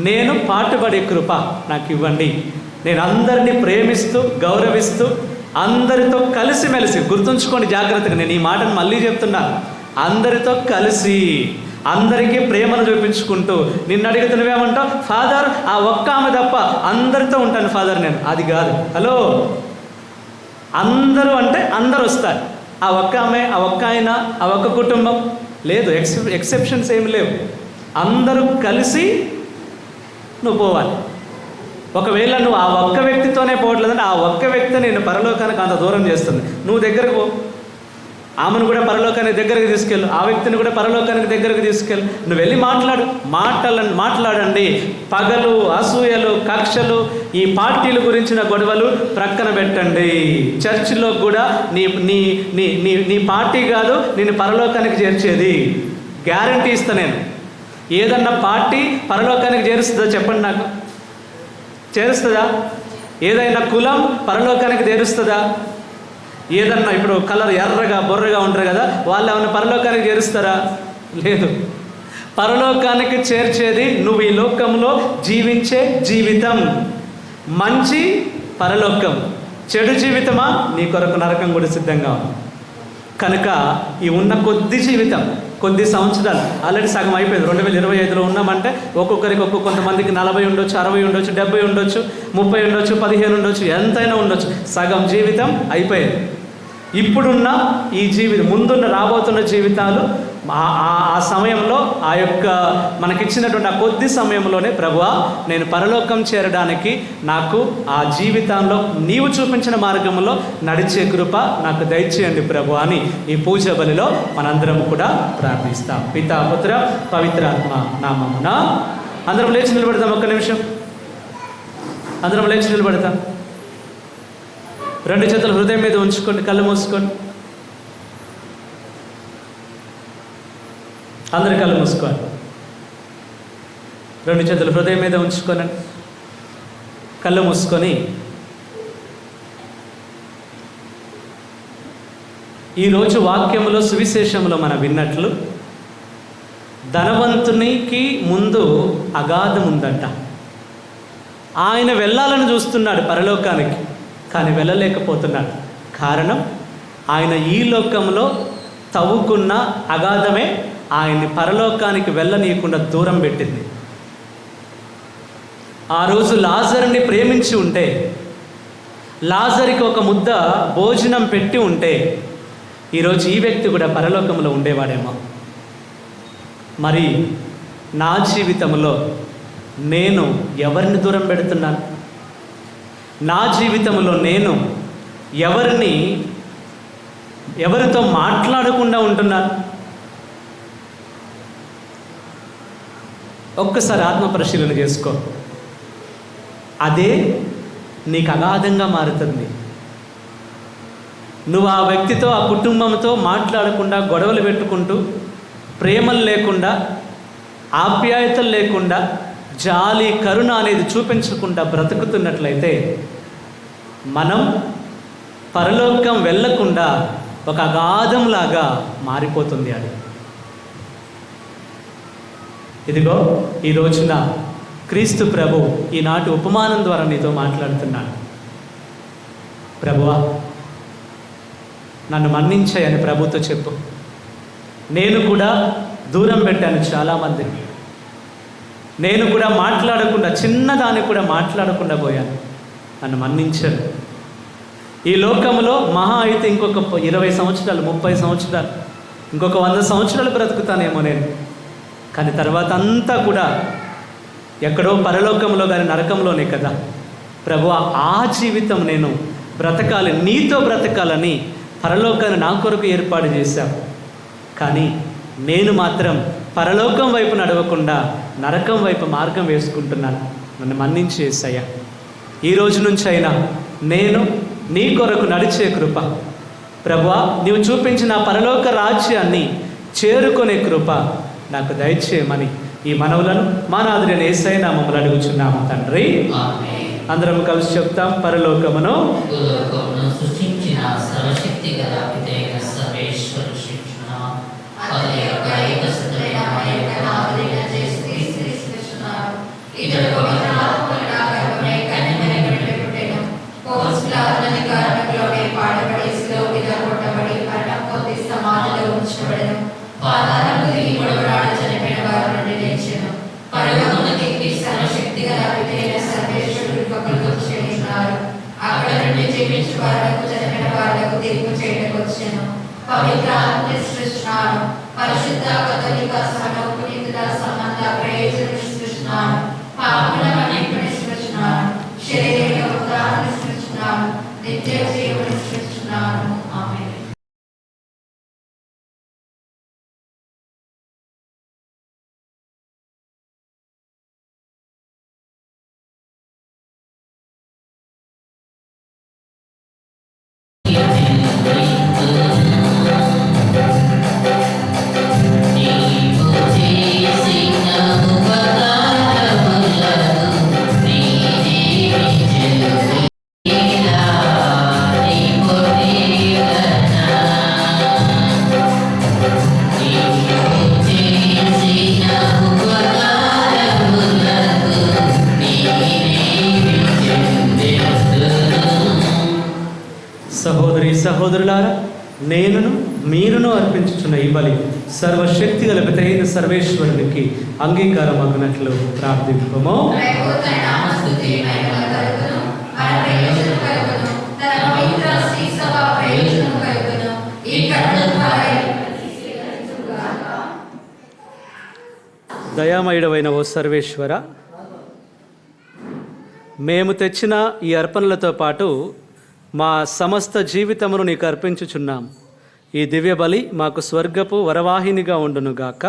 నేను పాటుపడే కృప నాకు ఇవ్వండి. నేను అందరినీ ప్రేమిస్తూ, గౌరవిస్తూ, అందరితో కలిసిమెలిసి, గుర్తుంచుకోండి జాగ్రత్తగా, నేను ఈ మాటను మళ్ళీ చెప్తున్నాను, అందరితో కలిసి, అందరికీ ప్రేమను చూపించుకుంటూ. నిన్ను అడిగితే నువ్వేమంటావు? ఫాదర్ ఆ ఒక్క ఆమె తప్ప అందరితో ఉంటాను ఫాదర్ నేను. అది కాదు. హలో, అందరూ అంటే అందరు వస్తారు. ఆ ఒక్క ఆమె, ఆ ఒక్క ఆయన, ఆ ఒక్క కుటుంబం లేదు, ఎక్సెప్షన్స్ ఏమి లేవు. అందరూ కలిసి నువ్వు పోవాలి. ఒకవేళ నువ్వు ఆ ఒక్క వ్యక్తితోనే పోవట్లేదంటే ఆ ఒక్క వ్యక్తి నేను పరలోకానికి అంత దూరం చేస్తుంది. నువ్వు దగ్గరకు పో, ఆమెను కూడా పరలోకానికి దగ్గరకు తీసుకెళ్ళు, ఆ వ్యక్తిని కూడా పరలోకానికి దగ్గరకు తీసుకెళ్ళు. నువ్వు వెళ్ళి మాట్లాడండి. పగలు, అసూయలు, కక్షలు, ఈ పార్టీల గురించిన గొడవలు ప్రక్కన పెట్టండి. చర్చిలో కూడా నీ పార్టీ కాదు నేను పరలోకానికి చేర్చేది. గ్యారంటీ ఇస్తా నేను. ఏదన్నా పార్టీ పరలోకానికి చేరుస్తుందా చెప్పండి నాకు? చేరుస్తుందా? ఏదైనా కులం పరలోకానికి చేరుస్తుందా? ఏదన్నా ఇప్పుడు కలర్ ఎర్రగా బొర్రగా ఉంటారు కదా, వాళ్ళు ఏమన్నా పరలోకానికి చేరుస్తారా? లేదు. పరలోకానికి చేర్చేది నువ్వు ఈ లోకంలో జీవించే జీవితం. మంచి పరలోకం, చెడు జీవితమా నీ కొరకు నరకం కూడా సిద్ధంగా ఉంది. కనుక ఈ ఉన్న కొద్ది జీవితం, కొద్ది సంవత్సరాలు ఆల్రెడీ సగం అయిపోయింది. 2025లో ఉన్నామంటే ఒక్కొక్కరికి కొంతమందికి 40 ఉండొచ్చు, 60 ఉండొచ్చు, 70 ఉండొచ్చు, 30 ఉండొచ్చు, 15 ఉండొచ్చు, ఎంతైనా ఉండొచ్చు. సగం జీవితం అయిపోయింది. ఇప్పుడున్న ఈ జీవితం, ముందున్న రాబోతున్న జీవితాలు ఆ సమయంలో ఆ యొక్క మనకిచ్చినటువంటి ఆ కొద్ది సమయంలోనే ప్రభువా నేను పరలోకం చేరడానికి నాకు ఆ జీవితంలో నీవు చూపించిన మార్గంలో నడిచే కృప నాకు దయచేయండి ప్రభు అని ఈ పూజ బలిలో మనందరం కూడా ప్రార్థిస్తాం. పితా పుత్ర పవిత్రాత్మ నామమున. అందరం లేచి నిలబడతాం. ఒక్క నిమిషం అందరం లేచి నిలబడతాం. రెండు చేతులు హృదయం మీద ఉంచుకోండి, కళ్ళు మూసుకోండి. అందరి కళ్ళు మూసుకోండి. రెండు చేతులు హృదయం మీద ఉంచుకోనండి, కళ్ళు మూసుకొని ఈరోజు వాక్యములో సువిశేషంలో మనం విన్నట్లు ధనవంతునికి ముందు అగాధం ఉందంట. ఆయన వెళ్ళాలని చూస్తున్నాడు పరలోకానికి, కానీ వెళ్ళలేకపోతున్నాడు. కారణం ఆయన ఈ లోకంలో తవ్వుకున్న అగాధమే ఆయన్ని పరలోకానికి వెళ్ళనీయకుండా దూరం పెట్టింది. ఆ రోజు లాజరుని ప్రేమించి ఉంటే, లాజరుకి ఒక ముద్ద భోజనం పెట్టి ఉంటే ఈరోజు ఈ వ్యక్తి కూడా పరలోకంలో ఉండేవాడేమో. మరి నా జీవితంలో నేను ఎవరిని దూరం పెడుతున్నాను? నా జీవితంలో నేను ఎవరితో మాట్లాడకుండా ఉంటున్నాను? ఒక్కసారి ఆత్మ పరిశీలన చేసుకో. అదే నీకు అగాధంగా మారుతుంది. నువ్వు ఆ వ్యక్తితో, ఆ కుటుంబంతో మాట్లాడకుండా, గొడవలు పెట్టుకుంటూ, ప్రేమలు లేకుండా, ఆప్యాయతలు లేకుండా, జాలి కరుణ అనేది చూపించకుండా బ్రతుకుతున్నట్లయితే మనం పరలోకం వెళ్ళకుండా ఒక అగాధంలాగా మారిపోతుంది అది. ఇదిగో ఈ రోజున క్రీస్తు ప్రభు ఈనాటి ఉపమానం ద్వారా నీతో మాట్లాడుతున్నాడు. ప్రభువా నన్ను మన్నించాయని ప్రభుతో చెప్పు. నేను కూడా దూరం పెట్టాను చాలామందిని. నేను కూడా మాట్లాడకుండా, చిన్నదాన్ని కూడా మాట్లాడకుండా పోయాను. నన్ను మన్నించాను. ఈ లోకంలో మహా అయితే ఇంకొక 20 సంవత్సరాలు, 30 సంవత్సరాలు, ఇంకొక 100 సంవత్సరాలు బ్రతుకుతానేమో నేను. కానీ తర్వాత అంతా కూడా ఎక్కడో పరలోకంలో కానీ నరకంలోనే కదా. ప్రభు ఆ జీవితం నేను బ్రతకాలి, నీతో బ్రతకాలని పరలోకాన్ని నా కొరకు ఏర్పాటు చేశావు. కానీ నేను మాత్రం పరలోకం వైపు నడవకుండా నరకం వైపు మార్గం వేసుకుంటున్నాను. నన్ను మన్నించి యేసయ్యా. ఈ రోజు నుంచి అయినా నేను నీ కొరకు నడిచే కృప ప్రభువా, నీవు చూపించిన పరలోక రాజ్యాన్ని చేరుకునే కృప నాకు దయచేయమని ఈ మనవులను మా నాథుడైన యేసయ్య నామములో అడుగుచున్నాము తండ్రి. అందరం కలిసి చెప్తాం. పరలోకమును సృష్టించిన సర్వశక్తిగల పితైన సర్వేశ్వరుడు సృష్టించిన పది యొక్క ఏకసత్తుడైన మా యొక్క నాథుడైన యేసు క్రీస్తు సృష్టించున్నారు. ఇతడు పవిత్ర ఆత్మల గర్భమై కన్యమరియకు పుట్టెను. పోన్స్పిలాతుని గర్భంలోనే పాడబడి శిలువకి కొట్టబడి మరణం పొంది సమాధిలో ఉంచబడెను. పాతాళములో దిగి మూడవనాడు చనిపోయిన వారి నుండి లేచెను. పరలోకమునకెక్కి సర్వశక్తిగల పితైన సర్వేశ్వరుడు పక్కకు చేయుచున్నారు. అక్కడ నుండి జీవించు వాళ్లకు, చనిపోయిన వాళ్లకు తీర్పు చేయడానికి వచ్చెను. పవిత్ర ఆత్మని సృష్టించున్నాను. పరిశుద్ధ కథలిక సంఘం పునీతుల సంబంధ ప్రయోజనం సృష్టించున్నాను. పాపముల మన్నింపుని సృష్టించున్నాను. శరీర ఉదాహరణ సృష్టించున్నాను. నిత్య జీవుని సృష్టించున్నాను. ఆమేన్. సహోదరి సహోదరులారా, నేనును మీరును అర్పించుచున్న ఈ బలి సర్వశక్తి గల పితైన సర్వేశ్వరునికి అంగీకారం అగునట్లు ప్రార్థింపము. కరుణామయుడవైన ఓ సర్వేశ్వర, మేము తెచ్చిన ఈ అర్పణలతో పాటు మా సమస్త జీవితమును నీకు అర్పించుచున్నాం. ఈ దివ్య బలి మాకు స్వర్గపు వరవాహినిగా ఉండునుగాక.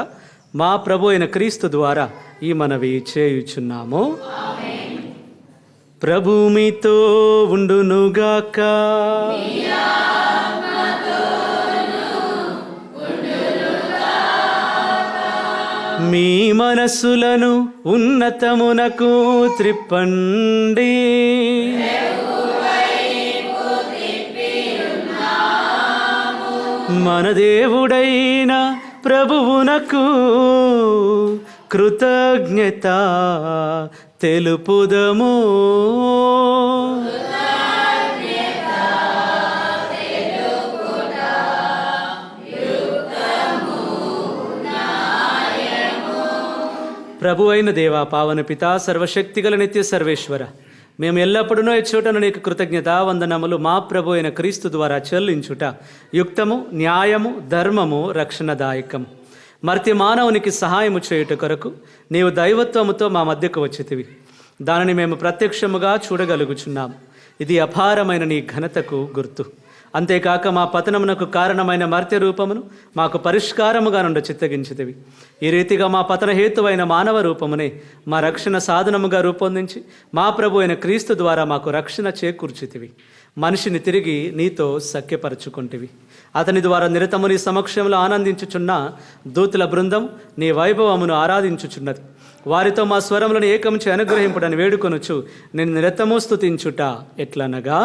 మా ప్రభు అయిన క్రీస్తు ద్వారా ఈ మనవి చేయుచున్నాము. ప్రభు మీతో ఉండునుగాక. మీ మనస్సులను ఉన్నతమునకు త్రిప్పండి. మన దేవుడైన ప్రభువునకు కృతజ్ఞత తెలుపుదము. ప్రభు అయిన దేవా, పావన పిత, సర్వశక్తిగల నిత్య సర్వేశ్వర, మేము ఎల్లప్పుడూ ఎచ్చోటను నీకు కృతజ్ఞత వందనములు మా ప్రభు అయిన క్రీస్తు ద్వారా చెల్లించుట యుక్తము, న్యాయము, ధర్మము, రక్షణదాయకము. మర్త్య మానవునికి సహాయము చేయుట కొరకు నీవు దైవత్వముతో మా మధ్యకు వచ్చితివి. దానిని మేము ప్రత్యక్షముగా చూడగలుగుచున్నాము. ఇది అపారమైన నీ ఘనతకు గుర్తు. అంతేకాక మా పతనమునకు కారణమైన మర్త్య రూపమును మాకు పరిష్కారముగా నుండి చిత్తగించితివి. ఈ రీతిగా మా పతన హేతువైన మానవ రూపమునే మా రక్షణ సాధనముగా రూపొందించి మా ప్రభు అయిన క్రీస్తు ద్వారా మాకు రక్షణ చేకూర్చితివి. మనిషిని తిరిగి నీతో సఖ్యపరచుకుంటివి. అతని ద్వారా నిరతము నీ సమక్షంలో ఆనందించుచున్న దూతుల బృందం నీ వైభవమును ఆరాధించుచున్నది. వారితో మా స్వరములను ఏకముచి అనుగ్రహింపుడని వేడుకొనుచు నేను నిరతము స్తుతించుట ఎట్లనగా,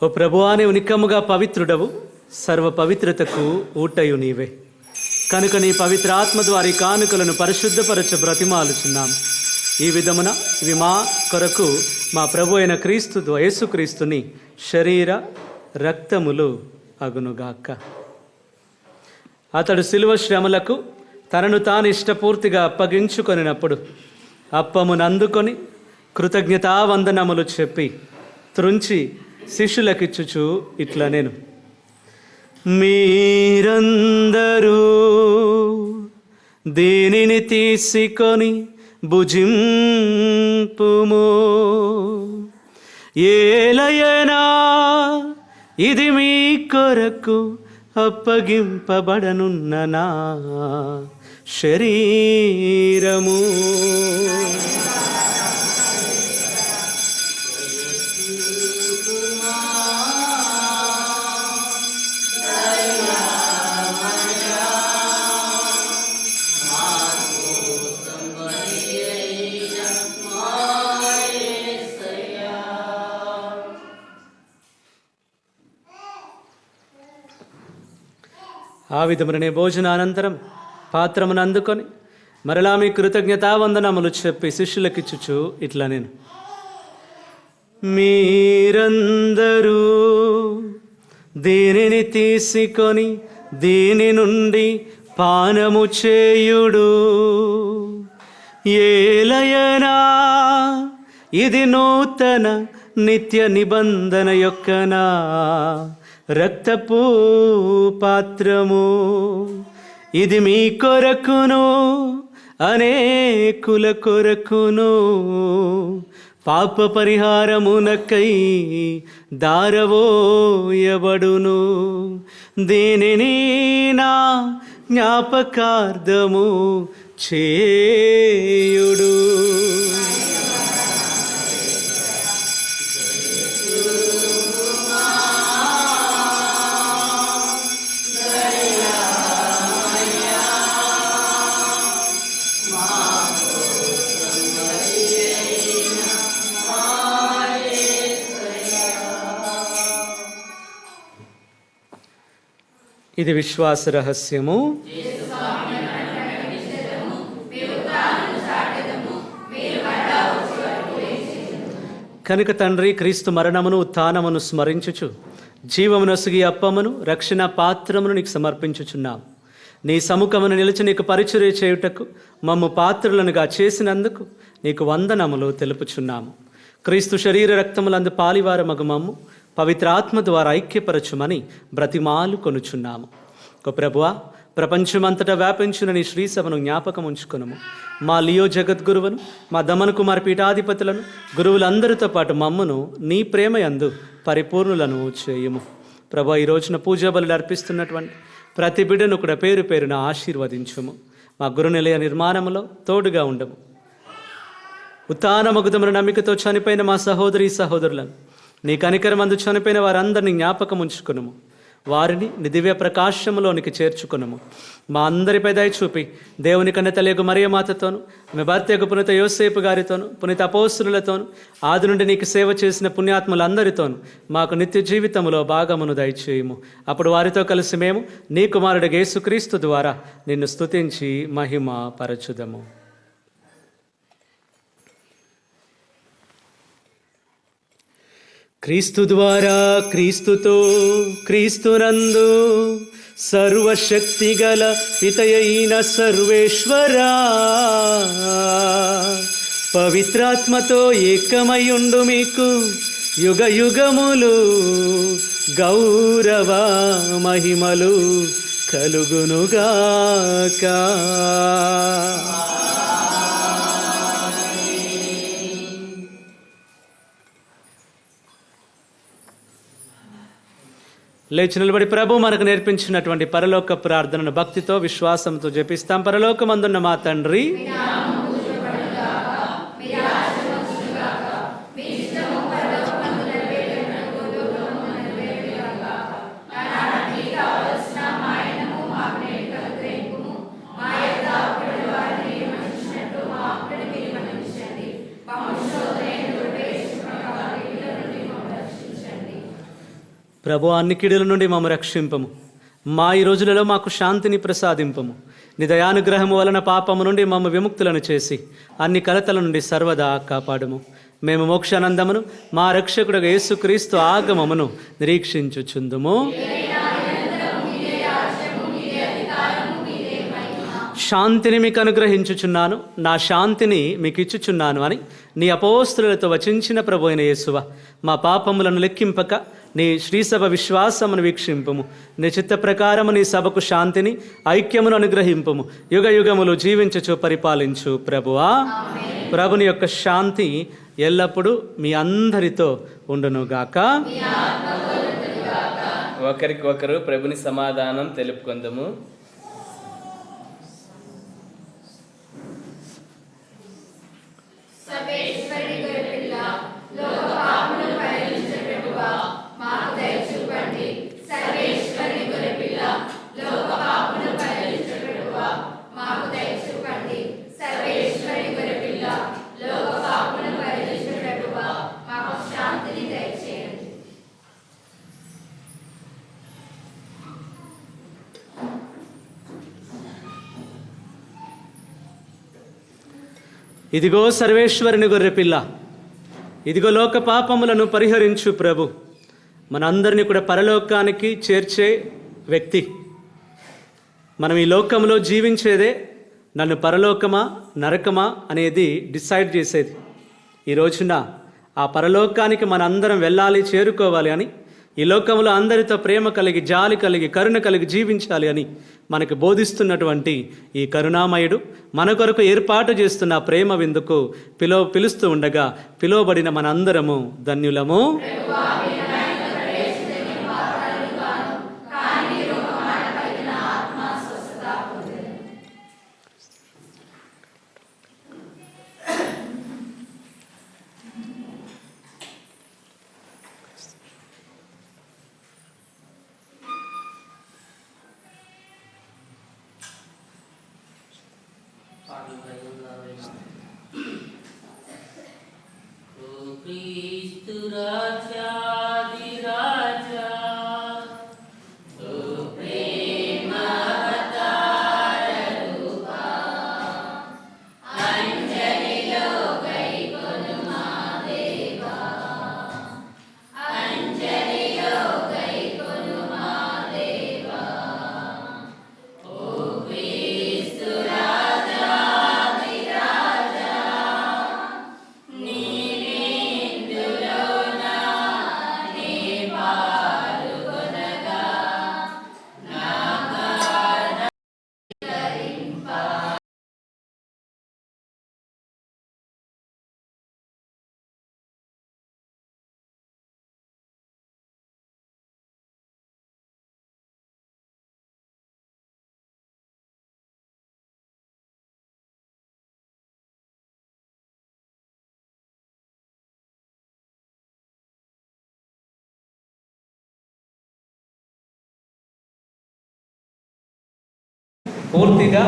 ఓ ప్రభువా, నీవు నిక్కముగా పవిత్రుడవు, సర్వ పవిత్రతకు ఊటయు నీవే. కనుక నీ పవిత్ర ఆత్మ ద్వారా ఈ కానుకలను పరిశుద్ధపరచ బ్రతిమాలుచున్నాం. ఈ విధమున ఇవి మా కొరకు మా ప్రభు అయిన క్రీస్తు యేసుక్రీస్తుని శరీర రక్తములు అగునుగాక. అతడు శిలువ శ్రమలకు తనను తాను ఇష్టపూర్తిగా అప్పగించుకొనినప్పుడు అప్పమును అందుకొని కృతజ్ఞతావందనములు చెప్పి త్రుంచి శిష్యులకిచ్చుచు ఇట్లా నేను, మీరందరూ దీనిని తీసుకొని భుజింపుము. ఏలయనా ఇది మీ కొరకు అప్పగింపబడనున్న నా శరీరము. ఆ విధముననే భోజనానంతరం పాత్రమును అందుకొని మరలా మీ కృతజ్ఞతావందనములు చెప్పి శిష్యులకిచ్చుచు ఇట్లా నేను, మీరందరూ దీనిని తీసుకొని దీని నుండి పానము చేయుడు. ఏలయనా ఇది నూతన నిత్య నిబంధన యొక్క నా రక్తపు పాత్రము. ఇది మీ కొరకును అనేకుల కొరకును పాప పరిహారమునకై దారవోయబడును. దీనిని నా జ్ఞాపకార్థము చేయుడు. ఇది విశ్వాస రహస్యము. కనుక తండ్రి, క్రీస్తు మరణమును ఉత్థానమును స్మరించుచు జీవమునొసగి అప్పమును రక్షణ పాత్రమును నీకు సమర్పించుచున్నాం. నీ సముఖమును నిలిచి నీకు పరిచర్య చేయుటకు మమ్ము పాత్రులనుగా చేసినందుకు నీకు వందనములు తెలుపుచున్నాము. క్రీస్తు శరీర రక్తములందు పాలివారమగు మమ్ము పవిత్ర ఆత్మ ద్వారా ఐక్యపరచుమని బ్రతిమాలు కొనుచున్నాము. ఓ ప్రభువా, ప్రపంచమంతటా వ్యాపించిన నీ శ్రీసభను జ్ఞాపకం ఉంచుకునము. మా లియో జగద్గురువును, మా దమన కుమార్ పీఠాధిపతులను, గురువులందరితో పాటు మమ్మును నీ ప్రేమయందు పరిపూర్ణులను చేయుము. ప్రభు, ఈ రోజున పూజా బలులు అర్పిస్తున్నటువంటి ప్రతి బిడ్డను కూడా పేరు పేరున ఆశీర్వదించుము. మా గురునిలయ నిర్మాణంలో తోడుగా ఉండము. ఉత్థానమగుదమున నమ్మికతో చనిపోయిన మా సహోదరి సహోదరులను, నీ కనికరమందు చనిపోయిన వారందరినీ జ్ఞాపకం ఉంచుకునము. వారిని నీ దివ్య ప్రకాశములోనికి చేర్చుకునము. మా అందరిపై దయ చూపి దేవుని కన్నెతలేగు మరియమాతతోను, ఆమె భర్తకు పునీత యోసేపు గారితోను, పునీత అపోస్తులతోను, ఆది నుండి నీకు సేవ చేసిన పుణ్యాత్ములందరితోను మాకు నిత్య జీవితములో భాగమును దయచేయము. అప్పుడు వారితో కలిసి మేము నీ కుమారుడు యేసుక్రీస్తు ద్వారా నిన్ను స్తుతించి మహిమ పరచుదము. క్రీస్తు ద్వారా, క్రీస్తుతో, క్రీస్తునందు సర్వశక్తి గల పితయైన సర్వేశ్వరా, పవిత్రాత్మతో ఏకమయుండు మీకు యుగ యుగములు గౌరవ మహిమలు కలుగునుగాక. లేచి నిలబడి ప్రభు మనకు నేర్పించినటువంటి పరలోక ప్రార్థనను భక్తితో విశ్వాసంతో జపిస్తాం. పరలోకమందున్న మా తండ్రి, ప్రభు, అన్ని కీడుల నుండి మమ్మ రక్షింపము. మా ఈ రోజులలో మాకు శాంతిని ప్రసాదింపము. నీ దయానుగ్రహము వలన పాపము నుండి మమ్మ విముక్తులను చేసి అన్ని కలతల నుండి సర్వదా కాపాడుము. మేము మోక్షానందమును మా రక్షకుడు యేసుక్రీస్తు ఆగమమును నిరీక్షించుచుందుము. శాంతిని మీకు అనుగ్రహించుచున్నాను, నా శాంతిని మీకు ఇచ్చుచున్నాను అని నీ అపోస్తులతో వచించిన ప్రభు అయిన యేసువ, మా పాపములను లెక్కింపక నీ శ్రీసభ విశ్వాసమును వీక్షింపము. నీ చిత్త ప్రకారము నీ సభకు శాంతిని, ఐక్యమును అనుగ్రహింపము. యుగ యుగములు జీవించుచు పరిపాలించు ప్రభువా. ప్రభుని యొక్క శాంతి ఎల్లప్పుడూ మీ అందరితో ఉండునుగాక. ఒకరికొకరు ప్రభుని సమాధానం తెలుపుకుందాము. ఇదిగో సర్వేశ్వరుని గొర్రెపిల్ల, ఇదిగో లోక పాపములను పరిహరించు ప్రభు, మనందరినీ కూడా పరలోకానికి చేర్చే వ్యక్తి. మనం ఈ లోకంలో జీవించేదే నన్ను పరలోకమా నరకమా అనేది డిసైడ్ చేసేది. ఈ రోజున ఆ పరలోకానికి మనందరం వెళ్ళాలి, చేరుకోవాలి అని, ఈ లోకంలో అందరితో ప్రేమ కలిగి, జాలి కలిగి, కరుణ కలిగి జీవించాలి అని మనకు బోధిస్తున్నటువంటి ఈ కరుణామయుడు మన కొరకు ఏర్పాటు చేస్తున్న ప్రేమ విందుకు పిలుస్తూ ఉండగా పిలువబడిన మనందరము ధన్యులము. Cristo Raja di Raja, O Prema Avatara Rupa, Anjalilo Gaikonu Madeva, Anjalilo Gaikonu Madeva, O Cristo Raja di Raja, పూర్తిగా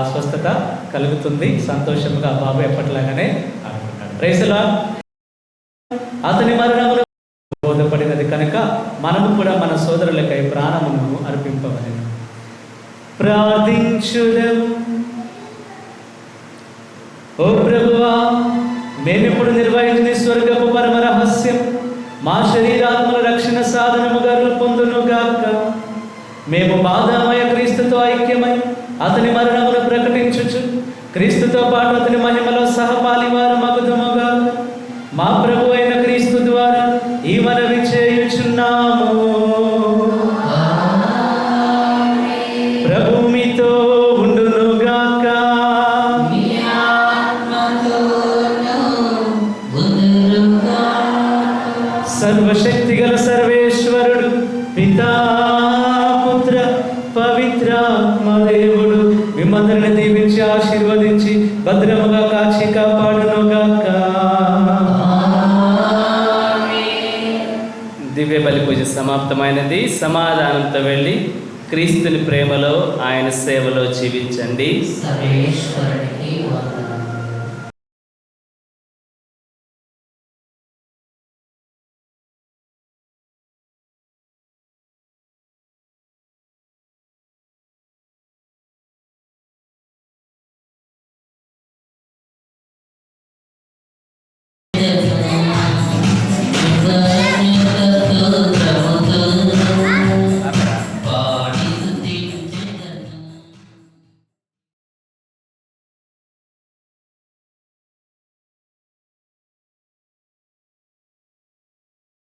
స్వస్థత కలుగుతుంది. సంతోషంగా బాబు ఎప్పటిలాగానే ఆడుకుంటాడు. Praise the lord. అతని మరణమును బోధపడినది కనుక మనము కూడా మన సోదరులకై ప్రాణమును అర్పింపవలెను. ప్రార్థించుదము. ఓ ప్రభువా, మేమిప్పుడు నిర్వహించిన స్వర్గపు పరమ రహస్యం మా శరీరాత్మల రక్షణ సాధనముగా రూపొందునుగాక. మేము బాధామయ క్రీస్తుతో ఐక్యమై అతని మరణమును ప్రకటించుచు క్రీస్తుతో పాటు అతని మహిమలో సహపాలివారు మగుదుముగా. మా ప్రభు అయిన క్రీస్తు ద్వారా ఈ మనవి చేయుచున్నాము. ప్రభు మీతో ఉండునుగాక. సర్వశక్తిగల సర్వేశ్వరుడు పితా పుత్ర పవిత్రాత్మ దేవుడు మిమ్మందరిని దీవించి ఆశీర్వదించి భద్రముగా కాచి కాపాడునుగాక. దివ్య బలి పూజ సమాప్తమైనది. సమాధానంతో వెళ్ళి క్రీస్తుని ప్రేమలో, ఆయన సేవలో జీవించండి. సర్వేశ్వరునికి వందనాలు.